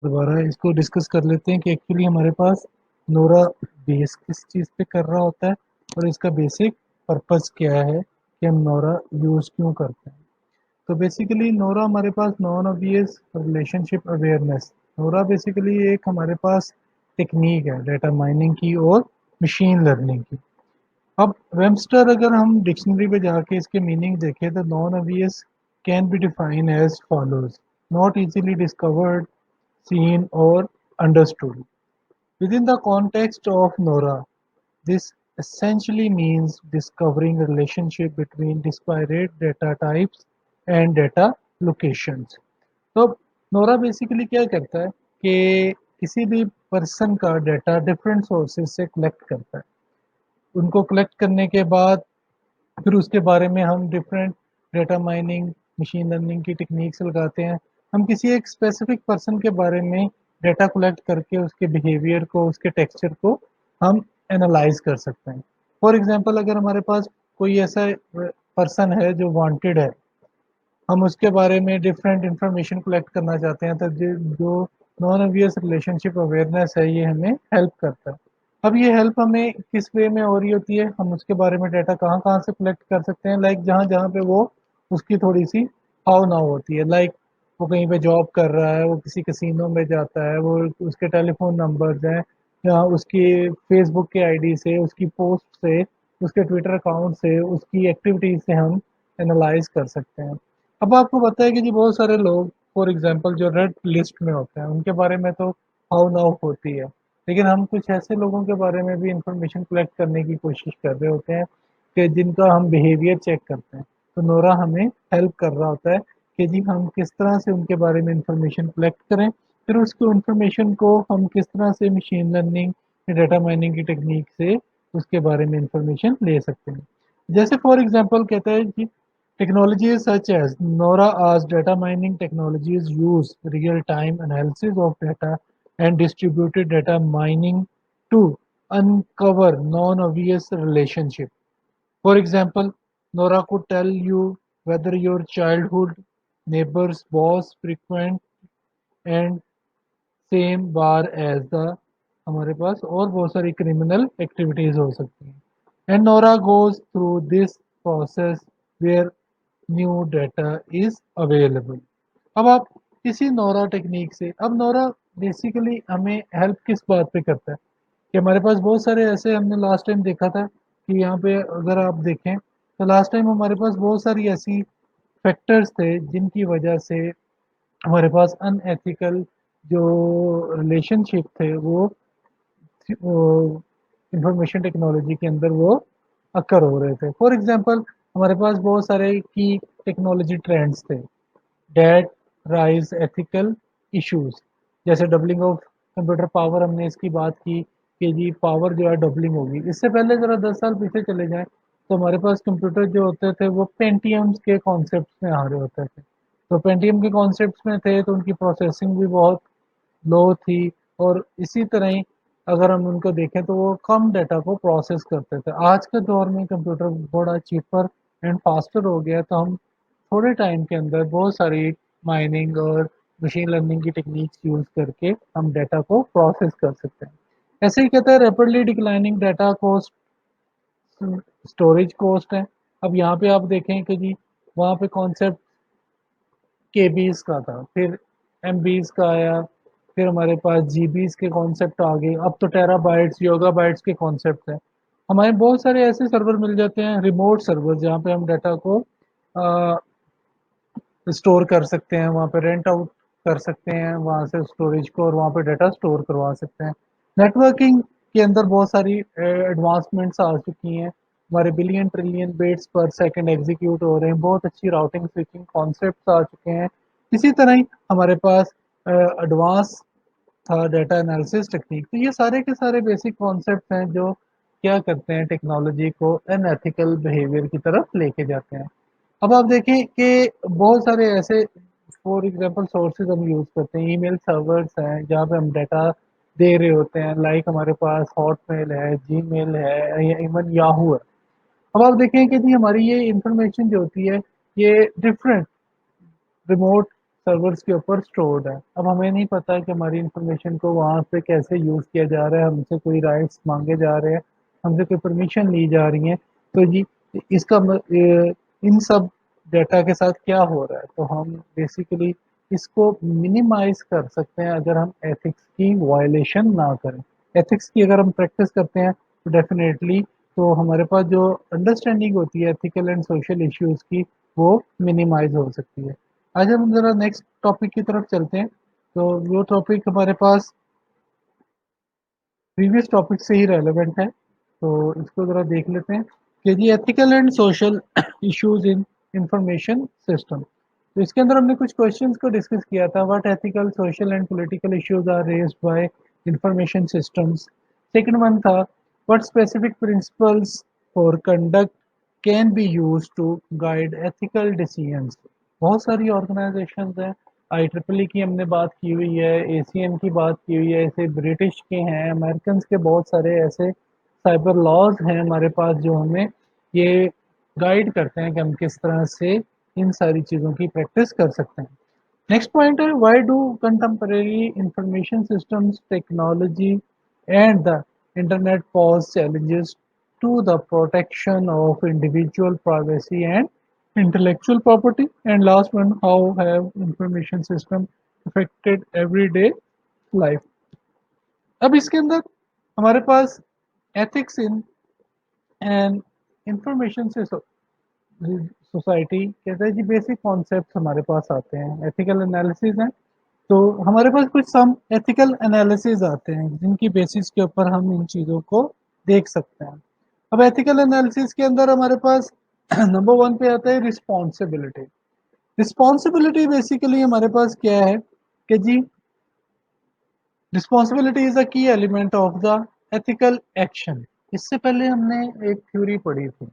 दोबारा इसको डिस्कस कर लेते हैं कि एक्चुअली हमारे पास नोरा बेस किस चीज़ पे कर रहा होता है और इसका बेसिक पर्पस क्या है कि हम नोरा यूज़ क्यों करते हैं। तो बेसिकली नोरा हमारे पास non obvious relationship awareness. NORA basically एक हमारे पास टेक्निक है डेटा माइनिंग की और मशीन लर्निंग की। अब वेबस्टर अगर हम डिक्शनरी पे जाके इसके मीनिंग देखें तो non obvious can be define as follows: not easily discovered, seen, or understood. Within the context of NORA, this essentially means discovering a relationship between disparate data types and data locations. तो Nora basically क्या करता है कि किसी भी person का data different sources से collect करता है। उनको कलेक्ट करने के बाद फिर उसके बारे में हम different data mining, machine learning की टेक्निक्स लगाते हैं। हम किसी एक स्पेसिफिक पर्सन के बारे में डेटा कलेक्ट करके उसके बिहेवियर को, उसके टेक्सचर को हम एनालाइज कर सकते हैं। फॉर एग्जांपल अगर हमारे पास कोई ऐसा पर्सन है जो वांटेड है, हम उसके बारे में डिफरेंट इंफॉर्मेशन कलेक्ट करना चाहते हैं, तो जो नॉन ऑब्वियस रिलेशनशिप अवेयरनेस है ये हमें हेल्प करता है। अब ये हेल्प हमें किस वे में हो रही होती है, हम उसके बारे में डाटा कहाँ कहाँ से कलेक्ट कर सकते हैं, लाइक जहाँ जहाँ पे वो उसकी थोड़ी सी हाव नाव होती है। लाइक वो कहीं पे जॉब कर रहा है, वो किसी कसिनो में जाता है, वो उसके टेलीफोन नंबर्स हैं, या उसकी फेसबुक के आईडी से, उसकी पोस्ट से, उसके ट्विटर अकाउंट से, उसकी एक्टिविटीज से हम एनालाइज कर सकते हैं। अब आपको पता है कि जी बहुत सारे लोग फॉर एग्जांपल जो रेड लिस्ट में होते हैं उनके बारे में तो हाउ नाउ होती है, लेकिन हम कुछ ऐसे लोगों के बारे में भी इंफॉर्मेशन कलेक्ट करने की कोशिश कर रहे होते हैं कि जिनका हम बिहेवियर चेक करते हैं। तो नोरा हमें हेल्प कर रहा होता है कि जी हम किस तरह से उनके बारे में इंफॉर्मेशन कलेक्ट करें, फिर उसको इंफॉर्मेशन को हम किस तरह से मशीन लर्निंग या डाटा माइनिंग की टेक्निक से उसके बारे में इंफॉर्मेशन ले सकते हैं। जैसे फॉर एग्जांपल कहता है कि technologies such as NORA-as data mining technologies use real-time analysis of data and distributed data mining to uncover non-obvious relationships. For example, NORA could tell you whether your childhood neighbor's boss frequent and same बार as the, हमारे पास और बहुत सारी criminal activities हो सकती हैं। And NORA goes through this process where new data is available. अब आप किसी नोरा टेक्निक से, अब नोरा बेसिकली हमें हेल्प किस बात पे करता है कि हमारे पास बहुत सारे ऐसे, हमने लास्ट टाइम देखा था कि यहाँ पे अगर आप देखें तो लास्ट टाइम हमारे पास बहुत सारी ऐसी फैक्टर्स थे जिनकी वजह से हमारे पास अनएथिकल जो रिलेशनशिप थे वो इंफॉर्मेशन टेक्नोलॉजी के अंदर वो अकर हो रहे थे। फॉर एग्जांपल हमारे पास बहुत सारे की टेक्नोलॉजी ट्रेंड्स थे डेट राइज एथिकल इश्यूज, जैसे डबलिंग ऑफ कंप्यूटर पावर, हमने इसकी बात की कि जी पावर जो है डबलिंग होगी। इससे पहले ज़रा 10 साल पीछे चले जाएं तो हमारे पास कंप्यूटर जो होते थे वो पेंटियम्स के कॉन्सेप्ट में आ रहे होते थे। तो पेंटियम के कॉन्सेप्ट में थे तो उनकी प्रोसेसिंग भी बहुत लो थी, और इसी तरह ही अगर हम उनको देखें तो वो कम डाटा को प्रोसेस करते थे। आज के दौर में कंप्यूटर बड़ा चीपर एंड फास्टर हो गया, तो हम थोड़े टाइम के अंदर बहुत सारी माइनिंग और मशीन लर्निंग की टेक्निक्स यूज़ करके हम डाटा को प्रोसेस कर सकते हैं। ऐसे ही कहते हैं rapidly declining data cost, storage cost है। अब यहाँ पे आप देखें कि जी वहाँ पे कॉन्सेप्ट केबीज का था, फिर एमबीज का आया, फिर हमारे पास जीबीज के कॉन्सेप्ट आ गए, अब तो टेराबाइट्स योगाबाइट्स के कॉन्सेप्ट हैं। हमारे बहुत सारे ऐसे सर्वर मिल जाते हैं, रिमोट सर्वर, जहाँ पे हम डाटा को स्टोर कर सकते हैं, वहाँ पे रेंट आउट कर सकते हैं वहाँ से स्टोरेज को, और वहाँ पे डाटा स्टोर करवा सकते हैं। नेटवर्किंग के अंदर बहुत सारी एडवांसमेंट्स आ चुकी हैं, हमारे बिलियन ट्रिलियन बिट्स पर सेकंड एग्जीक्यूट हो रहे हैं, बहुत अच्छी राउटिंग स्विचिंग कॉन्सेप्ट्स आ चुके हैं। इसी तरह ही हमारे पास एडवांस था डाटा एनालिसिस टेक्निक। तो ये सारे के सारे बेसिक कॉन्सेप्ट हैं जो क्या करते हैं, टेक्नोलॉजी को अनएथिकल बिहेवियर की तरफ लेके जाते हैं। अब आप देखें कि बहुत सारे ऐसे फॉर एग्जांपल सोर्सेज हम यूज़ करते हैं, ईमेल सर्वर्स हैं जहाँ पे हम डाटा दे रहे होते हैं, लाइक हमारे पास हॉटमेल है, जीमेल है, या इवन याहू है। अब आप देखें कि जी हमारी ये इंफॉर्मेशन जो होती है ये डिफरेंट रिमोट सर्वर्स के ऊपर स्टोर्ड है। अब हमें नहीं पता कि हमारी इंफॉर्मेशन को वहाँ पे कैसे यूज़ किया जा रहा है, हमसे कोई राइट्स मांगे जा रहे हैं, हमसे कोई परमिशन ली जा रही है। तो जी इसका इन सब डेटा के साथ क्या हो रहा है, तो हम बेसिकली इसको मिनिमाइज कर सकते हैं अगर हम एथिक्स की वायलेशन ना करें। एथिक्स की अगर हम प्रैक्टिस करते हैं तो डेफिनेटली तो हमारे पास जो अंडरस्टैंडिंग होती है एथिकल एंड सोशल इश्यूज की वो मिनिमाइज हो सकती है। आज हम ज़रा नेक्स्ट टॉपिक की तरफ चलते हैं। तो वो टॉपिक हमारे पास प्रीवियस टॉपिक से ही रेलेवेंट है, तो इसको ज़रा देख लेते हैं कि जी ethical and social issues in information system. तो इसके अंदर हमने कुछ क्वेश्चंस को डिस्कस किया था, what ethical social and political issues are raised by information systems. Second one था what specific principles for conduct can be used to guide ethical decisions. बहुत सारी ऑर्गेनाइजेशंस हैं, IEEE की हमने बात की हुई है, ACN की बात की हुई है, ऐसे ब्रिटिश के हैं, अमेरिकन के बहुत सारे ऐसे साइबर लॉज हैं हमारे पास जो हमें ये गाइड करते हैं कि हम किस तरह से इन सारी चीज़ों की प्रैक्टिस कर सकते हैं। नेक्स्ट पॉइंट है why do contemporary information systems technology and the internet pause challenges to the protection of individual privacy and intellectual property. And last one, how have information system affected everyday life। अब इसके अंदर हमारे पास ethics in and information से society कहते हैं जी basic concept हमारे पास आते हैं, एथिकल एनालिसिस हैं। तो हमारे पास कुछ सम एथिकल एनालिसिस आते हैं जिनकी बेसिस के ऊपर हम इन चीज़ों को देख सकते हैं। अब एथिकल एनालिसिस के अंदर हमारे पास नंबर वन पे आता है रिस्पॉन्सिबिलिटी। रिस्पॉन्सिबिलिटी बेसिकली हमारे पास क्या है कि जी रिस्पॉन्सिबिलिटी इज अ की element of the ethical action. इससे पहले हमने एक थ्योरी पढ़ी थी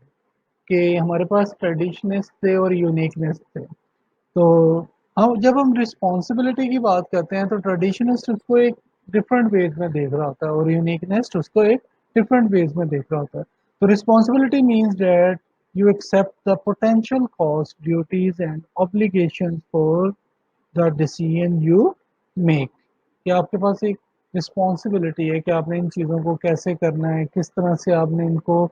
कि हमारे पास ट्रेडिशनिस्ट थे और यूनिकनेस थे। तो हम जब हम रिस्पॉन्सिबिलिटी की बात करते हैं तो ट्रेडिशनिस्ट उसको एक डिफरेंट वेज में देख रहा होता है और यूनिकनेस उसको एक डिफरेंट वेज में देख रहा होता है। तो responsibility means that you accept the potential costs, duties, and obligations for the decision you make। कि आपके पास एक रिस्पॉन्सिबिलिटी है कि आपने इन चीज़ों को कैसे करना है, किस तरह से आपने इनको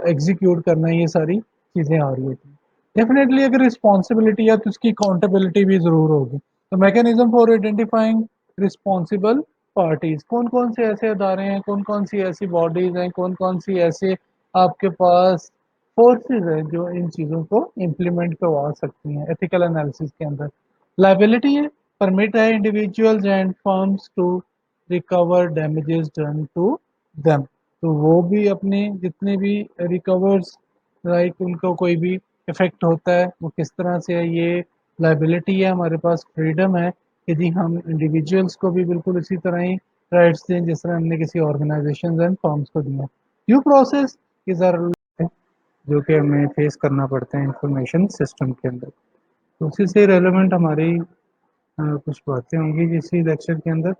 एग्जीक्यूट करना है, ये सारी चीज़ें आ रही होती हैं। डेफिनेटली अगर रिस्पॉन्सिबिलिटी है तो उसकी अकाउंटेबिलिटी भी ज़रूर होगी। तो mechanism for identifying responsible parties, कौन कौन से ऐसे अदारे हैं, कौन कौन सी ऐसी बॉडीज हैं, कौन कौन सी ऐसे आपके पास फोर्सेस हैं जो इन चीज़ों को इम्प्लीमेंट करवा सकती हैं एथिकल एनालिसिस के अंदर। लाइबिलिटी है, परमिट है individuals and firms to recover damages done to them. तो वो भी अपने जितने भी रिकवर्स लाइक उनको कोई भी इफेक्ट होता है वो किस तरह से है, ये लाइबिलिटी है। हमारे पास फ्रीडम है कि जी हम इंडिविजुअल्स को भी बिल्कुल उसी तरह ही राइट्स दें जिस तरह हमने किसी ऑर्गेनाइजेशन एंड फर्म्स को दिया। ड्यू प्रोसेस इज आर जो कि हमें फेस करना पड़ता है इंफॉर्मेशन सिस्टम के अंदर। तो उसी से रेलेवेंट हमारी कुछ बातें होंगी इसी लेक्चर के अंदर।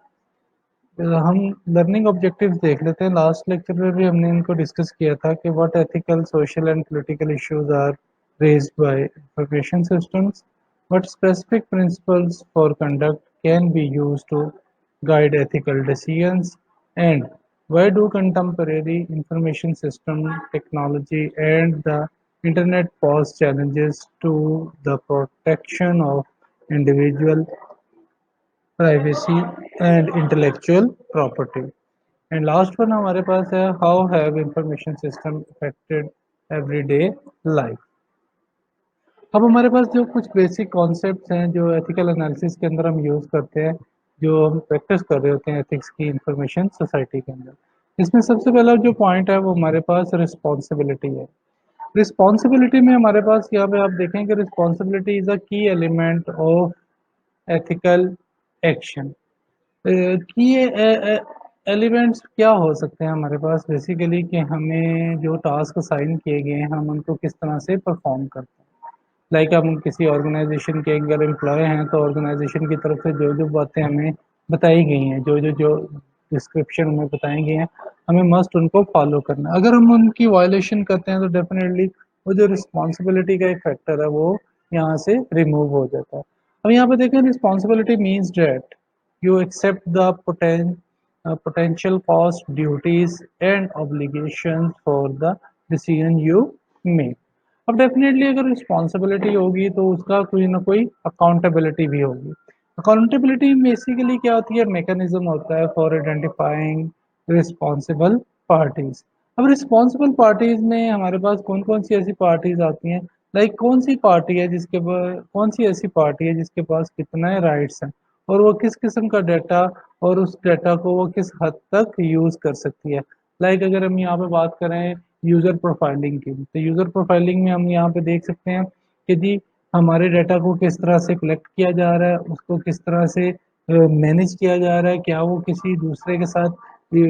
हम लर्निंग ऑब्जेक्टिव्स देख लेते हैं। लास्ट लेक्चर में भी हमने इनको डिस्कस किया था कि what ethical social and political issues are raised by information systems, what specific principles for conduct can be used to guide ethical decisions, and why do contemporary information system technology and the internet pose challenges to the protection of individual privacy and intellectual property। And last one हमारे पास है how have information system affected everyday life. अब हमारे पास जो कुछ basic concepts हैं जो ethical analysis के अंदर हम यूज़ करते हैं, जो हम प्रैक्टिस कर रहे होते हैं एथिक्स की इंफॉर्मेशन सोसाइटी के अंदर। इसमें सबसे पहला जो पॉइंट है वो हमारे पास रिस्पॉन्सिबिलिटी है। रिस्पॉन्सिबिलिटी में हमारे पास यहाँ पे आप देखें कि रिस्पॉन्सिबिलिटी इज़ अ की एलिमेंट ऑफ एथिकल एक्शन। की एलिमेंट्स क्या हो सकते हैं हमारे पास बेसिकली कि हमें जो टास्क असाइन किए गए हैं हम उनको किस तरह से परफॉर्म करते हैं। लाइक हम किसी ऑर्गेनाइजेशन के अगर एम्प्लॉय हैं तो ऑर्गेनाइजेशन की तरफ से जो जो बातें हमें बताई गई हैं, जो जो जो डिस्क्रिप्शन हमें बताई गई हैं, हमें मस्ट उनको फॉलो करना है। अगर हम उनकी वायलेशन करते हैं तो डेफिनेटली वो जो रिस्पॉन्सिबिलिटी का एक फैक्टर है वो यहाँ से रिमूव हो जाता है। अब यहाँ पे देखें, responsibility means that you accept the potential cost, duties and obligations for the decision you make. अब डेफिनेटली अगर रिस्पॉन्सिबिलिटी होगी तो उसका कोई ना कोई अकाउंटेबिलिटी भी होगी। अकाउंटेबिलिटी बेसिकली क्या होती है, मैकेनिज्म होता है फॉर आइडेंटिफाइंग रिस्पॉन्सिबल पार्टीज। अब रिस्पॉन्सिबल पार्टीज में हमारे पास कौन कौन सी ऐसी पार्टीज आती हैं, लाइक कौन सी पार्टी है जिसके पास, कौन सी ऐसी पार्टी है जिसके पास कितने राइट्स हैं और वो किस किस्म का डाटा और उस डाटा को वो किस हद तक यूज कर सकती है। लाइक अगर हम यहाँ पे बात करें यूजर प्रोफाइलिंग की, तो यूजर प्रोफाइलिंग में हम यहाँ पे देख सकते हैं कि जी हमारे डाटा को किस तरह से कलेक्ट किया जा रहा है, उसको किस तरह से मैनेज किया जा रहा है, क्या वो किसी दूसरे के साथ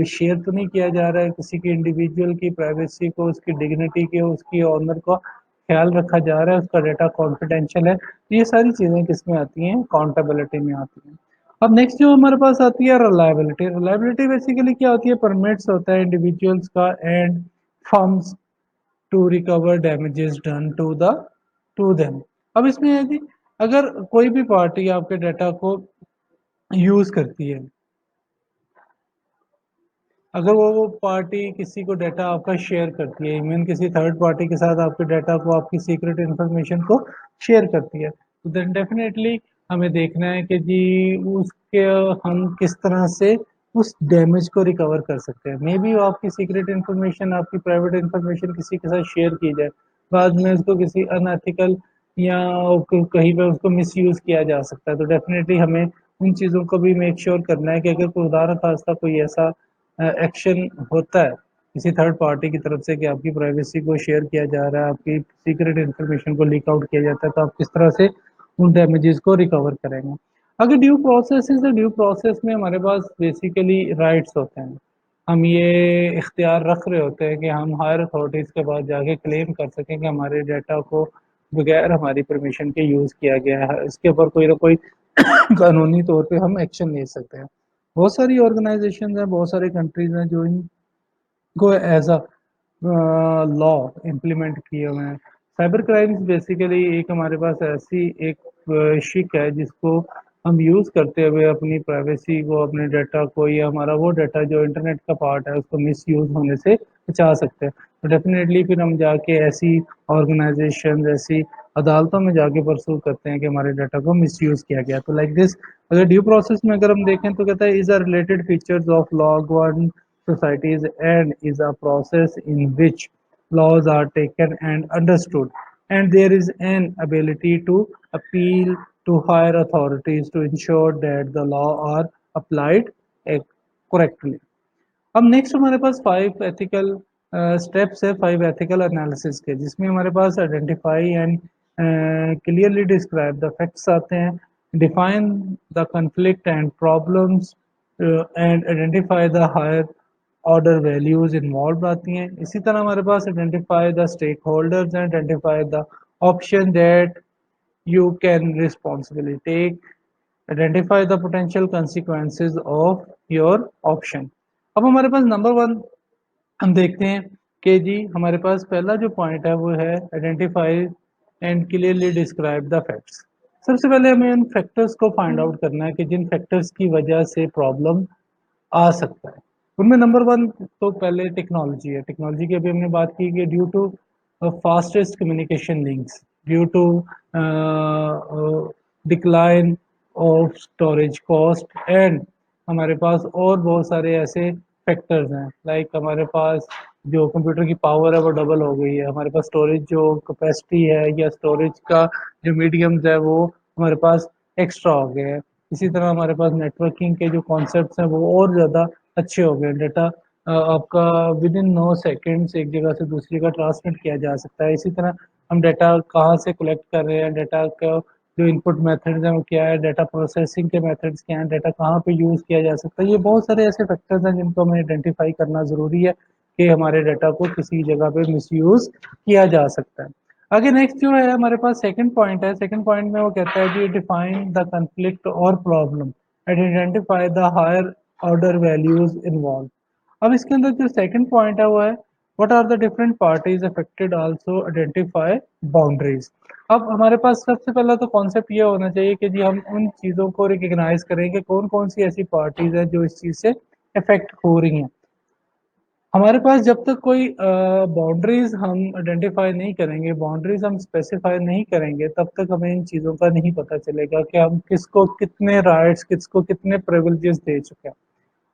शेयर तो नहीं किया जा रहा है, किसी के इंडिविजुअल की प्राइवेसी को, उसकी डिग्निटी के, उसकी ऑनर को ख्याल रखा जा रहा है, उसका डाटा कॉन्फिडेंशियल है। तो ये सारी चीज़ें किसमें आती हैं, अकाउंटेबिलिटी में आती हैं। अब नेक्स्ट जो हमारे पास आती है रिलायबिलिटी। रिलायबिलिटी बेसिकली क्या होती है, परमिट्स होता है इंडिविजुअल्स का and firms to recover damages done to them. अब इसमें है कि अगर कोई भी पार्टी आपके डाटा को यूज करती है, अगर वो पार्टी किसी को डाटा आपका शेयर करती है, इवन किसी थर्ड पार्टी के साथ आपके डाटा को, आपकी सीक्रेट इन्फॉर्मेशन को शेयर करती है, तो देन डेफिनेटली हमें देखना है कि जी उसके हम किस तरह से उस डैमेज को रिकवर कर सकते हैं। मे बी वो आपकी सीक्रेट इन्फॉर्मेशन, आपकी प्राइवेट इन्फॉर्मेशन किसी के साथ शेयर की जाए, बाद में उसको किसी अनएथिकल या कहीं पे उसको मिसयूज किया जा सकता है। तो डेफिनेटली हमें उन चीज़ों को भी मेक श्योर करना है कि अगर कोई खुदा न खास्ता कोई ऐसा एक्शन होता है किसी थर्ड पार्टी की तरफ से कि आपकी प्राइवेसी को शेयर किया जा रहा है, आपकी सीक्रेट इन्फॉर्मेशन को लीक आउट किया जाता है, तो आप किस तरह से उन डैमेजेस को रिकवर करेंगे। अगर ड्यू प्रोसेस है, तो ड्यू प्रोसेस में हमारे पास बेसिकली राइट्स होते हैं। हम ये इख्तियार रख रहे होते हैं कि हम हायर अथॉरिटीज़ के पास जाके क्लेम कर सकें कि हमारे डाटा को बगैर हमारी परमिशन के यूज़ किया गया है, इसके ऊपर कोई ना कोई कानूनी तौर पे हम एक्शन ले सकते हैं। बहुत सारी ऑर्गेनाइजेशन हैं, बहुत सारे कंट्रीज हैं जो इनको एज अ लॉ इम्प्लीमेंट किए हुए हैं। साइबर क्राइम्स बेसिकली एक हमारे पास ऐसी एक शिक है जिसको हम यूज़ करते हुए अपनी प्राइवेसी को, अपने डाटा को, या हमारा वो डाटा जो इंटरनेट का पार्ट है उसको मिस यूज़ होने से बचा सकते हैं। तो डेफिनेटली फिर हम जाके ऐसी ऑर्गेनाइजेशन, ऐसी अदालतों में जाके परसू करते हैं कि हमारे डाटा को मिस यूज़ किया गया। तो लाइक दिस, अगर ड्यू प्रोसेस में अगर हम देखें तो कहता है is a related features of law govern societies and is a process in which laws are taken and understood, and there is an ability to appeal to higher authorities to ensure that the law are applied correctly. अब next हमारे पास 5 ethical steps है, 5 ethical analysis के, जिसमें हमारे पास identify and clearly describe the facts आते हैं, define the conflict and problems and identify the higher order values involve आती हैं। इसी तरह हमारे पास identify the stakeholders and identify the option that you can responsibly take, identify the potential consequences of your option। अब हमारे पास number one हम देखते हैं कि जी हमारे पास पहला जो पॉइंट है वो है identify and clearly describe the facts. सबसे पहले हमें उन फैक्टर्स को फाइंड आउट करना है कि जिन फैक्टर्स की वजह से प्रॉब्लम आ सकता है। उनमें नंबर वन तो पहले टेक्नोलॉजी है। टेक्नोलॉजी की अभी हमने बात की कि due to fastest communication links, due to decline of storage cost, and हमारे पास और बहुत सारे ऐसे फैक्टर्स हैं, लाइक हमारे पास जो कंप्यूटर की पावर है वो डबल हो गई है, हमारे पास स्टोरेज जो कैपेसिटी है या स्टोरेज का जो मीडियम्स है वो हमारे पास एक्स्ट्रा हो गए हैं। इसी तरह हमारे पास नेटवर्किंग के जो कॉन्सेप्ट्स हैं वो और ज़्यादा अच्छे हो गए। डाटा आपका विद इन 9 सेकेंड्स एक जगह से दूसरी जगह ट्रांसमिट किया जा सकता है। इसी तरह हम डाटा कहाँ से कलेक्ट कर रहे हैं, डाटा का जो इनपुट मेथड्स हैं वो क्या है, डाटा प्रोसेसिंग के मेथड्स क्या हैं, डाटा कहाँ पे यूज़ किया जा सकता है। ये बहुत सारे ऐसे फैक्टर्स हैं जिनको हमें आइडेंटिफाई करना ज़रूरी है कि हमारे डाटा को किसी जगह पे मिसयूज़ किया जा सकता है। आगे नेक्स्ट जो है हमारे पास सेकंड पॉइंट है। सेकंड पॉइंट में वो कहता है कि डिफाइन द कन्फ्लिक्ट और problem and identify the higher order values involve. अब इसके अंदर जो सेकंड पॉइंट है वो है what are the different parties affected, also identify boundaries. अब हमारे पास सबसे पहला तो कॉन्सेप्ट ये होना चाहिए कि जी हम उन चीज़ों को रिकॉग्नाइज करें कि कौन-कौन सी ऐसी पार्टीज़ हैं जो इस चीज़ से इफ़ेक्ट हो रही हैं। हमारे पास जब तक कोई बाउंड्रीज़ हम आइडेंटिफ़ाई नहीं करेंगे, बाउंड्रीज़ हम स्पेसिफ़ाई नहीं करेंगे, तब तक हमें इन चीज़ों का नहीं पता चलेगा कि हम किसको कितने राइट्स, किसको कितने प्रिविलेजेस दे चुके हैं।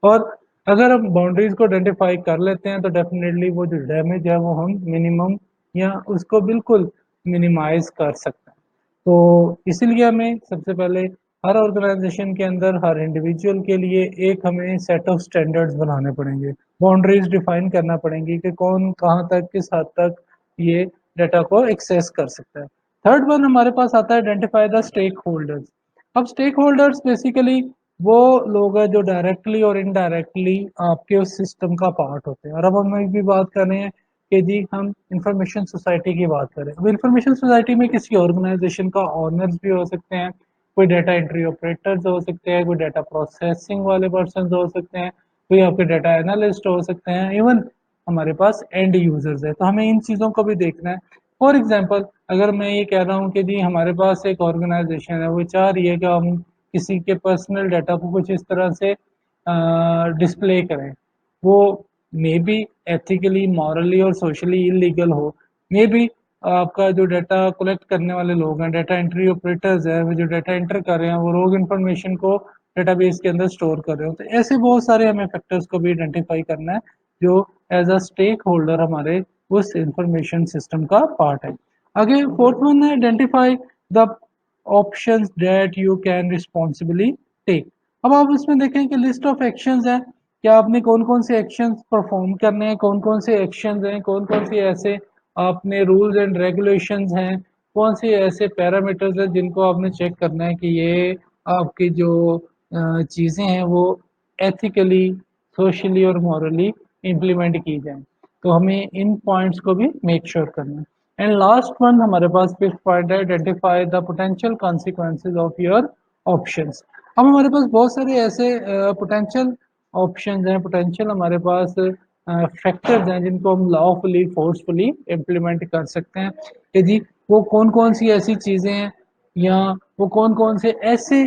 और अगर हम बाउंड्रीज़ को आइडेंटिफ़ाई कर लेते हैं, तो डेफ़िनेटली वो जो डैमेज है, वो हम मिनिमम या उसको बिल्कुल मिनिमाइज़ कर सकते हैं। तो इसीलिए हमें सबसे पहले हर ऑर्गेनाइज़ेशन के अंदर, हर इंडिविजुअल के लिए एक हमें सेट ऑफ स्टैंडर्ड्स बनाने पड़ेंगे। बाउंड्रीज़ डिफ़ाइन करना पड़ेंगी कि कौन कहाँ तक, किस हद तक ये डाटा को एक्सेस कर सकता है। थर्ड वन हमारे पास आता है आइडेंटिफ़ाई द स्टेक होल्डर्स। अब स्टेक होल्डर्स बेसिकली वो लोग हैं जो डायरेक्टली और इनडायरेक्टली आपके उस सिस्टम का पार्ट होते हैं। और अब हम एक भी बात कर रहे हैं कि जी हम इंफॉर्मेशन सोसाइटी की बात करें। अब इंफॉर्मेशन सोसाइटी में किसी ऑर्गेनाइजेशन का ओनर्स भी हो सकते हैं, कोई डाटा एंट्री ऑपरेटर्स हो सकते हैं, कोई डाटा प्रोसेसिंग वाले पर्सन हो सकते हैं, कोई आपके डाटा एनालिस्ट हो सकते हैं, इवन हमारे पास एंड यूजर्स है। तो हमें इन चीज़ों को भी देखना है। फॉर एग्जाम्पल अगर मैं ये कह रहा हूँ कि जी हमारे पास एक ऑर्गेनाइजेशन है, वो चाह रही है कि हम किसी के पर्सनल डाटा को कुछ इस तरह से डिस्प्ले करें, वो मे बी एथिकली, मॉरली और सोशली इलीगल हो। मे बी आपका जो डाटा कलेक्ट करने वाले लोग हैं, डाटा एंट्री ऑपरेटर्स हैं, वो जो डाटा एंटर कर रहे हैं, वो रोग इन्फॉर्मेशन को डेटाबेस के अंदर स्टोर कर रहे हो। तो ऐसे बहुत सारे हमें फैक्टर्स को भी आइडेंटिफाई करना है जो एज अ स्टेक होल्डर हमारे उस इंफॉर्मेशन सिस्टम का पार्ट है। आगे फोर्थ वन है identify the options that you can responsibly take. अब आप इसमें देखें कि लिस्ट ऑफ एक्शंस है कि आपने कौन-कौन से एक्शंस परफॉर्म करने हैं, कौन-कौन से एक्शंस हैं, कौन-कौन से ऐसे आपने रूल्स एंड रेगुलेशंस हैं, कौन से ऐसे पैरामीटर्स हैं जिनको आपने चेक करना है कि ये आपकी जो चीज़ें हैं वो एथिकली, सोशली और मॉरली इम्प्लीमेंट की जाएँ। तो हमें इन पॉइंट्स को भी मेक श्योर करना है। एंड लास्ट वन हमारे पास फिफ्थ पॉइंट है identify the potential consequences of your options. अब हमारे पास बहुत सारे ऐसे पोटेंशियल ऑप्शंस हैं, पोटेंशियल हमारे पास फैक्टर्स हैं जिनको हम लॉफुली, फोर्सफुली इम्प्लीमेंट कर सकते हैं कि जी वो कौन-कौन सी ऐसी चीज़ें हैं या वो कौन-कौन से ऐसे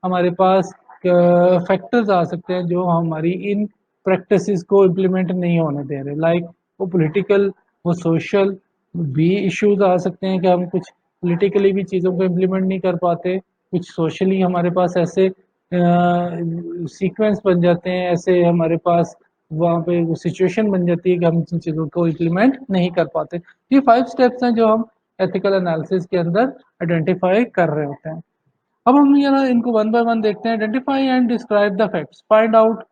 हमारे पास फैक्टर्स आ सकते हैं जो हमारी इन प्रैक्टिसेस को इम्प्लीमेंट नहीं होने दे रहे। लाइक वो पॉलिटिकल, वो सोशल भी इश्यूज आ सकते हैं कि हम कुछ पॉलिटिकली भी चीज़ों को इम्प्लीमेंट नहीं कर पाते, कुछ सोशली हमारे पास ऐसे सीक्वेंस बन जाते हैं, ऐसे हमारे पास वहाँ पे वो सिचुएशन बन जाती है कि हम जिन चीज़ों को इम्प्लीमेंट नहीं कर पाते। ये 5 स्टेप्स हैं जो हम एथिकल एनालिसिस के अंदर आइडेंटिफाई कर रहे होते हैं। अब हम ये ना इनको वन बाय वन देखते हैं। Identify and describe the facts, find out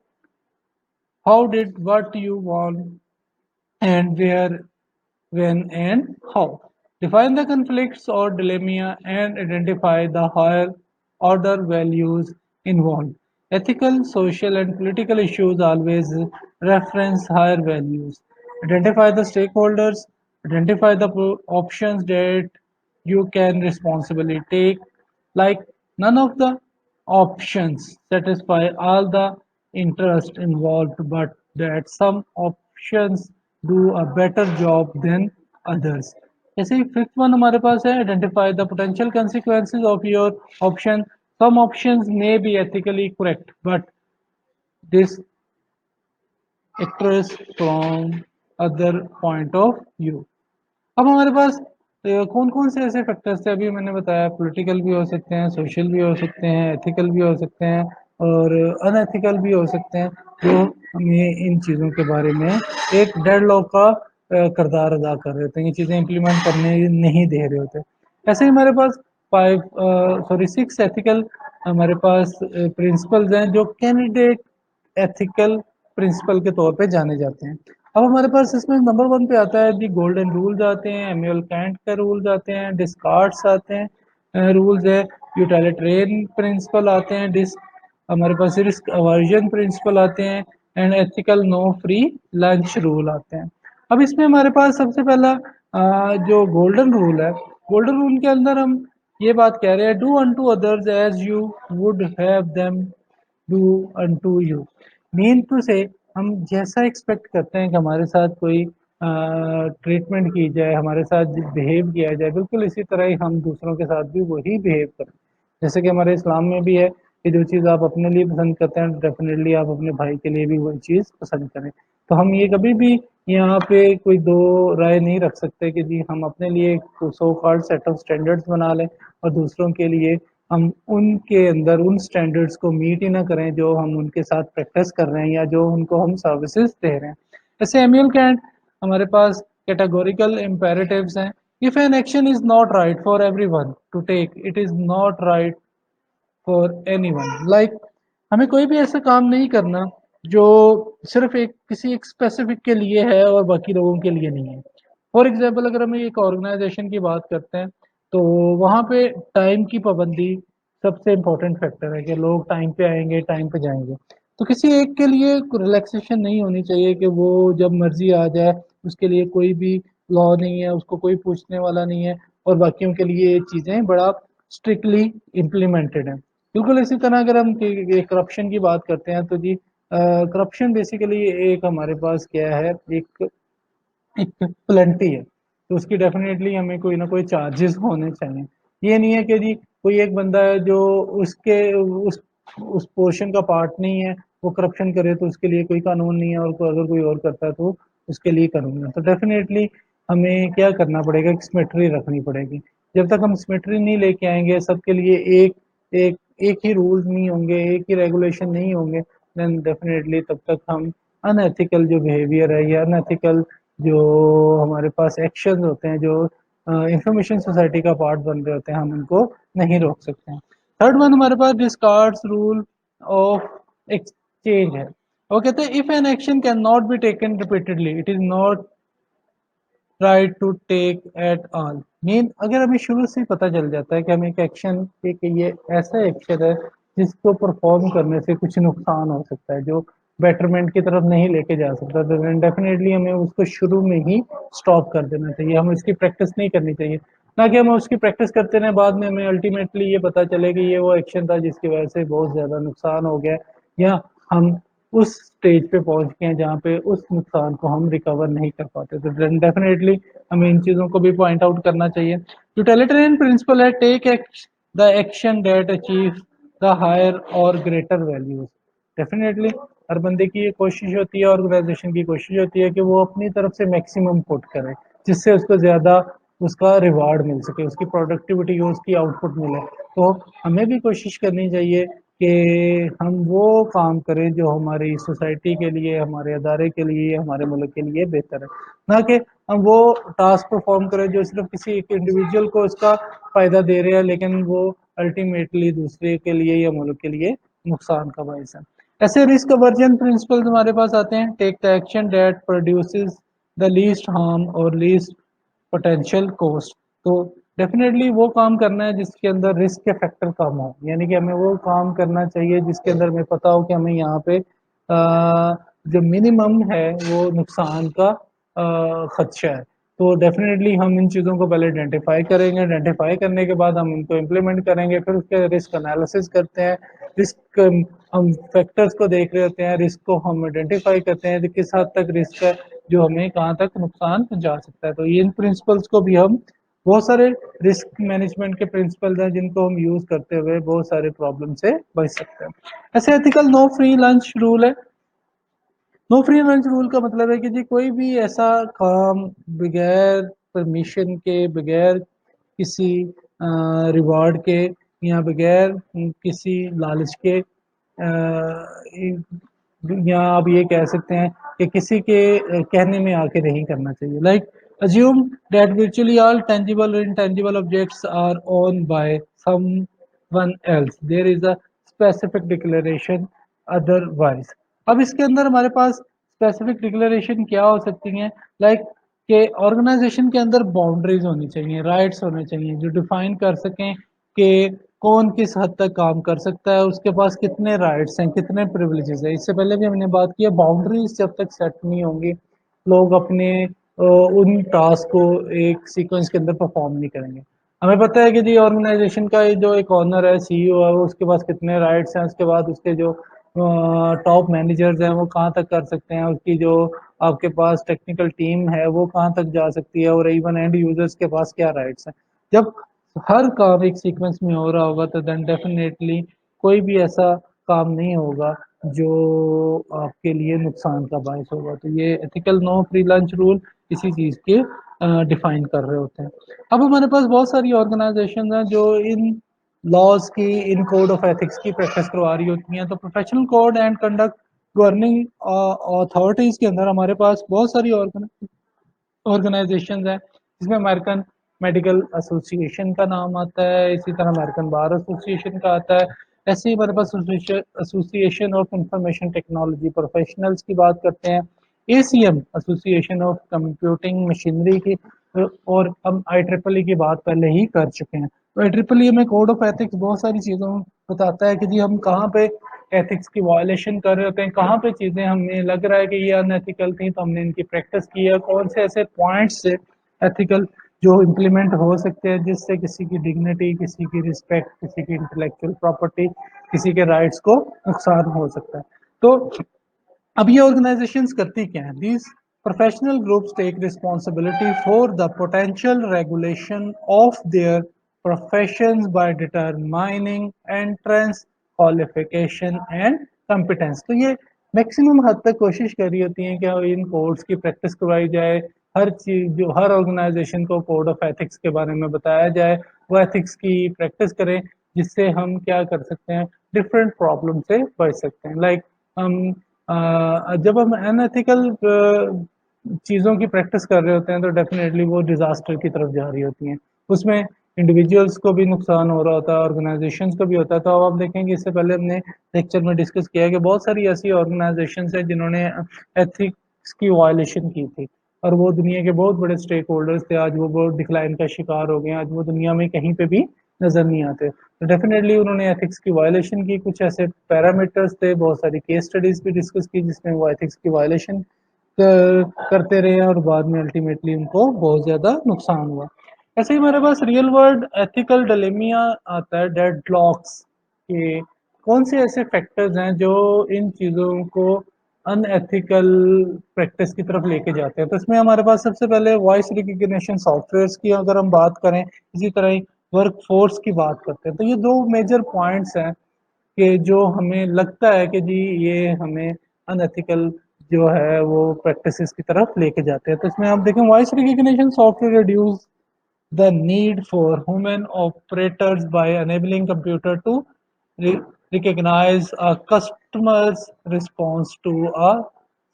how did what you want and where, when, and how. Define the conflicts or dilemma and identify the higher order values involved. Ethical, social, and political issues always reference higher values. Identify the stakeholders, identify the options that you can responsibly take, like none of the options satisfy all the interest involved, but that some options do a better job than others. ऐसे ही fifth one हमारे पास है identify the potential consequences of your option. Some options may be ethically correct, but this actors from other point of view. अब हमारे पास कौन-कौन से ऐसे factors थे अभी मैंने बताया पॉलिटिकल भी हो सकते हैं, सोशल भी हो सकते हैं, एथिकल भी हो सकते हैं और अनएथिकल भी हो सकते हैं, जो हमें इन चीज़ों के बारे में एक डेडलॉक का किरदार अदा कर रहे होते हैं, ये चीज़ें इम्प्लीमेंट करने नहीं दे रहे होते। ऐसे ही हमारे पास 6 एथिकल हमारे पास प्रिंसिपल्स हैं जो कैंडिडेट एथिकल प्रिंसिपल के तौर पे जाने जाते हैं। अब हमारे पास इसमें नंबर 1 पे आता है जी गोल्डन रूल्स आते हैं, इमैनुअल कैंट के रूल्स आते हैं, डिस्कार्ड्स आते हैं, रूल्स है, यूटिलिटेरियन प्रिंसिपल आते हैं, हमारे पास रिस्क अवर्जन प्रिंसिपल आते हैं and ethical no free lunch rule आते हैं। अब इसमें हमारे पास सबसे पहला जो गोल्डन रूल है, गोल्डन रूल के अंदर हम ये बात कह रहे हैं do unto others as you would have them do unto you. Mean to say हम जैसा एक्सपेक्ट करते हैं कि हमारे साथ कोई ट्रीटमेंट की जाए, हमारे साथ बिहेव किया जाए, बिल्कुल इसी तरह ही हम दूसरों के साथ भी वही बिहेव करें। जैसे कि हमारे इस्लाम में भी है कि जो चीज़ आप अपने लिए पसंद करते हैं डेफिनेटली आप अपने भाई के लिए भी वही चीज़ पसंद करें। तो हम ये कभी भी यहाँ पे कोई दो राय नहीं रख सकते कि जी हम अपने लिए so called set of standards बना लें और दूसरों के लिए हम उनके अंदर उन स्टैंडर्ड्स को मीट ही ना करें जो हम उनके साथ प्रैक्टिस कर रहे हैं या जो उनको हम सर्विसेज दे रहे हैं। जैसे एमियल कैंट हमारे पास कैटेगोरिकल इम्पेरेटिव्स हैं। If an action is not right for everyone to take, it is not right for anyone. Like हमें कोई भी ऐसा काम नहीं करना जो सिर्फ एक किसी एक स्पेसिफिक के लिए है और बाकी लोगों के लिए नहीं है। फॉर एग्जाम्पल अगर हम एक ऑर्गेनाइजेशन की बात करते हैं तो वहाँ पे टाइम की पाबंदी सबसे इम्पोर्टेंट फैक्टर है कि लोग टाइम पे आएंगे टाइम पे जाएंगे। तो किसी एक के लिए रिलैक्सेशन नहीं होनी चाहिए कि वो जब मर्जी आ जाए, उसके लिए कोई भी लॉ नहीं है, उसको कोई पूछने वाला नहीं है और बाकियों के लिए ये चीज़ें बड़ा स्ट्रिक्टली इम्प्लीमेंटेड है। बिल्कुल इसी तरह अगर हम करप्शन की बात करते हैं तो जी करप्शन बेसिकली एक हमारे पास क्या है, एक एक प्लेंटी है तो उसकी डेफिनेटली हमें कोई ना कोई चार्जेस होने चाहिए। ये नहीं है कि जी कोई एक बंदा है जो उसके उस पोर्शन का पार्ट नहीं है, वो करप्शन करे तो उसके लिए कोई कानून नहीं है और अगर कोई और करता है तो उसके लिए कानून है। तो डेफिनेटली हमें क्या करना पड़ेगा, एक सिमेट्री रखनी पड़ेगी। जब तक हम सिमेट्री नहीं लेके आएंगे सबके लिए एक एक एक ही रूल नहीं होंगे, एक ही रेगुलेशन नहीं होंगे, देन डेफिनेटली तब तक हम अनएथिकल जो बिहेवियर है या अनएथिकल जो हमारे पास एक्शन होते हैं, जो इंफॉर्मेशन सोसाइटी का पार्ट बन रहे होते हैं, हम उनको नहीं रोक सकते हैं। थर्ड वन हमारे पास डिस्कार्ड्स रूल ऑफ एक्सचेंज है। वो कहते हैं if an action can not be taken repeatedly it is not right to take at all. Mean अगर हमें शुरू से ही पता चल जाता है कि हम एक एक्शन एक ये ऐसा एक्शन है जिसको परफॉर्म करने से कुछ नुकसान हो सकता है जो बेटरमेंट की तरफ नहीं लेके जा सकता, तो डेफिनेटली हमें उसको शुरू में ही स्टॉप कर देना चाहिए, हमें उसकी प्रैक्टिस नहीं करनी चाहिए। ना कि हम उसकी प्रैक्टिस करते रहे बाद में हमें अल्टीमेटली ये पता चले कि ये वो एक्शन था जिसकी वजह से बहुत ज़्यादा नुकसान हो गया या हम उस स्टेज पे पहुंच गए हैं जहाँ पे उस नुकसान को हम रिकवर नहीं कर पाते। तो डेफिनेटली हमें इन चीज़ों को भी पॉइंट आउट करना चाहिए। यूटिलिटेरियन प्रिंसिपल है take the action that achieve the higher और ग्रेटर वैल्यूज। डेफिनेटली हर बंदे की ये कोशिश होती है, ऑर्गेनाइजेशन की कोशिश होती है कि वो अपनी तरफ से मैक्सिमम पुट करे जिससे उसको ज़्यादा उसका रिवार्ड मिल सके, उसकी प्रोडक्टिविटी हो, उसकी आउटपुट मिले। तो हमें भी कोशिश करनी चाहिए कि हम वो काम करें जो हमारी सोसाइटी के लिए, हमारे अदारे के लिए, हमारे मुल्क के लिए बेहतर है। ना कि हम वो टास्क परफॉर्म करें जो सिर्फ किसी एक इंडिविजुअल को उसका फ़ायदा दे रहे हैं लेकिन वो अल्टीमेटली दूसरे के लिए या मुल्क के लिए नुकसान का बायस है। ऐसे रिस्क अवर्जन प्रिंसिपल्स हमारे पास आते हैं। Take the action that produces the least harm और लीस्ट पोटेंशियल कॉस्ट। तो डेफिनेटली वो काम करना है जिसके अंदर रिस्क के फैक्टर कम हो, यानी कि हमें वो काम करना चाहिए जिसके अंदर हमें पता हो कि हमें यहाँ पे जो मिनिमम है वो नुकसान का खदशा है। तो डेफिनेटली हम इन चीज़ों को पहले आइडेंटिफाई करेंगे, आइडेंटिफाई करने के बाद हम इनको इम्प्लीमेंट करेंगे, फिर उसके रिस्क एनालिसिस करते हैं। रिस्क हम फैक्टर्स को देख रहे होते हैं, रिस्क को हम आइडेंटिफाई करते हैं कि किस हद तक रिस्क है जो हमें कहाँ तक नुकसान पहुँचा सकता है। तो इन प्रिंसिपल्स को भी हम बहुत सारे रिस्क मैनेजमेंट के प्रिंसिपल्स हैं जिनको हम यूज़ करते हुए बहुत सारे प्रॉब्लम से बच सकते हैं। ऐसे ethical no free lunch rule है। नो फ्री लंच रूल का मतलब है कि जी कोई भी ऐसा काम बगैर परमिशन के, बगैर किसी रिवार्ड के या बगैर किसी लालच के या आप ये कह सकते हैं कि किसी के कहने में आके नहीं करना चाहिए। Like assume that virtually all tangible or intangible objects are owned by someone else. There is a specific declaration otherwise. अब इसके अंदर हमारे पास स्पेसिफिक डिक्लेरेशन क्या हो सकती हैं, लाइक कि ऑर्गेनाइजेशन के अंदर बाउंड्रीज होनी चाहिए, राइट्स होने चाहिए जो डिफाइन कर सकें कि कौन किस हद तक काम कर सकता है, उसके पास कितने राइट्स हैं, कितने प्रिविलेजेस हैं। इससे पहले भी हमने बात की है, बाउंड्रीज जब तक सेट नहीं होंगी लोग अपने उन टास्क को एक सीक्वेंस के अंदर परफॉर्म नहीं करेंगे। हमें पता है कि जी ऑर्गेनाइजेशन का जो एक ऑनर है, सीईओ है, वो उसके पास कितने राइट्स हैं, उसके बाद उसके जो टॉप मैनेजर्स हैं वो कहाँ तक कर सकते हैं, उसकी जो आपके पास टेक्निकल टीम है वो कहाँ तक जा सकती है, और इवन एंड यूजर्स के पास क्या राइट्स हैं। जब हर काम एक सीक्वेंस में हो रहा होगा तो देन डेफिनेटली कोई भी ऐसा काम नहीं होगा जो आपके लिए नुकसान का बायस होगा। तो ये ethical no free lunch rule इसी चीज़ के डिफाइन कर रहे होते हैं। अब हमारे पास बहुत सारी ऑर्गेनाइजेशन हैं जो इन लॉज की, इन कोड ऑफ एथिक्स की प्रैक्टिस करवा रही होती हैं। तो professional code and conduct governing authorities के अंदर हमारे पास बहुत सारी ऑर्गेनाइजेशन है, जिसमें अमेरिकन मेडिकल एसोसिएशन का नाम आता है, इसी तरह अमेरिकन बार एसोसिएशन का आता है। ऐसे ही हमारे पास association of information technology professionals की बात करते हैं, ACM association of computing machinery की, और हम आई ट्रिपल ई की बात पहले ही कर चुके हैं। तो आई ट्रिपल ई में कोड ऑफ एथिक्स बहुत सारी चीज़ों बताता है कि जी हम कहाँ पे एथिक्स की वायलेशन कर रहे होते हैं, कहाँ पे चीज़ें हमें लग रहा है कि ये अनएथिकल थी तो हमने इनकी प्रैक्टिस की है, कौन से ऐसे पॉइंट्स से एथिकल जो इम्प्लीमेंट हो सकते हैं जिससे किसी की डिग्निटी, किसी की रिस्पेक्ट, किसी की इंटेलेक्चुअल प्रॉपर्टी, किसी के राइट्स को नुकसान हो सकता है। तो अब ये ऑर्गेनाइजेशंस करती क्या हैं? These professional groups take responsibility for the potential regulation of their professions by determining entrance qualification and competence. तो ये मैक्सिमम हद तक कोशिश कर रही होती हैं कि इन कोड्स की प्रैक्टिस करवाई जाए, हर चीज जो हर ऑर्गेनाइजेशन को कोड ऑफ एथिक्स के बारे में बताया जाए, वो एथिक्स की प्रैक्टिस करें, जिससे हम क्या कर सकते हैं, डिफरेंट प्रॉब्लम से बच सकते हैं। लाइक हम जब हम अनएथिकल चीज़ों की प्रैक्टिस कर रहे होते हैं तो डेफिनेटली वो डिजास्टर की तरफ जा रही होती हैं। उसमें इंडिविजुअल्स को भी नुकसान हो रहा होता है, ऑर्गेनाइजेशंस को भी होता है। तो अब आप देखेंगे, इससे पहले हमने लेक्चर में डिस्कस किया है कि बहुत सारी ऐसी ऑर्गेनाइजेशंस हैं जिन्होंने एथिक्स की वायलेशन की थी, और वो दुनिया के बहुत बड़े स्टेक होल्डर्स थे। आज वो बहुत डिक्लाइन का शिकार हो गए हैं, आज वो दुनिया में कहीं पे भी नजर नहीं आते। तो डेफिनेटली उन्होंने एथिक्स की वायलेशन की, कुछ ऐसे पैरामीटर्स थे, बहुत सारी केस स्टडीज भी डिस्कस की जिसमें वो एथिक्स की वायलेशन करते रहे और बाद में अल्टीमेटली उनको बहुत ज़्यादा नुकसान हुआ। ऐसे ही हमारे पास रियल वर्ल्ड एथिकल डिलेमिया आता है, डेडलॉक्स के कौन से ऐसे फैक्टर्स हैं जो इन चीज़ों को अनएथिकल प्रैक्टिस की तरफ लेके जाते हैं। तो इसमें हमारे पास सबसे पहले वॉइस रिकग्निशन सॉफ्टवेयर्स की अगर हम बात करें, इसी तरह ही वर्क फोर्स की बात करते हैं, तो ये दो मेजर पॉइंट्स हैं कि जो हमें लगता है कि जी ये हमें अनएथिकल जो है वो प्रैक्टिसेस की तरफ लेके जाते हैं। तो इसमें आप देखें, voice recognition software reduce the need for human operators by enabling computer to re- recognize a customer's response to a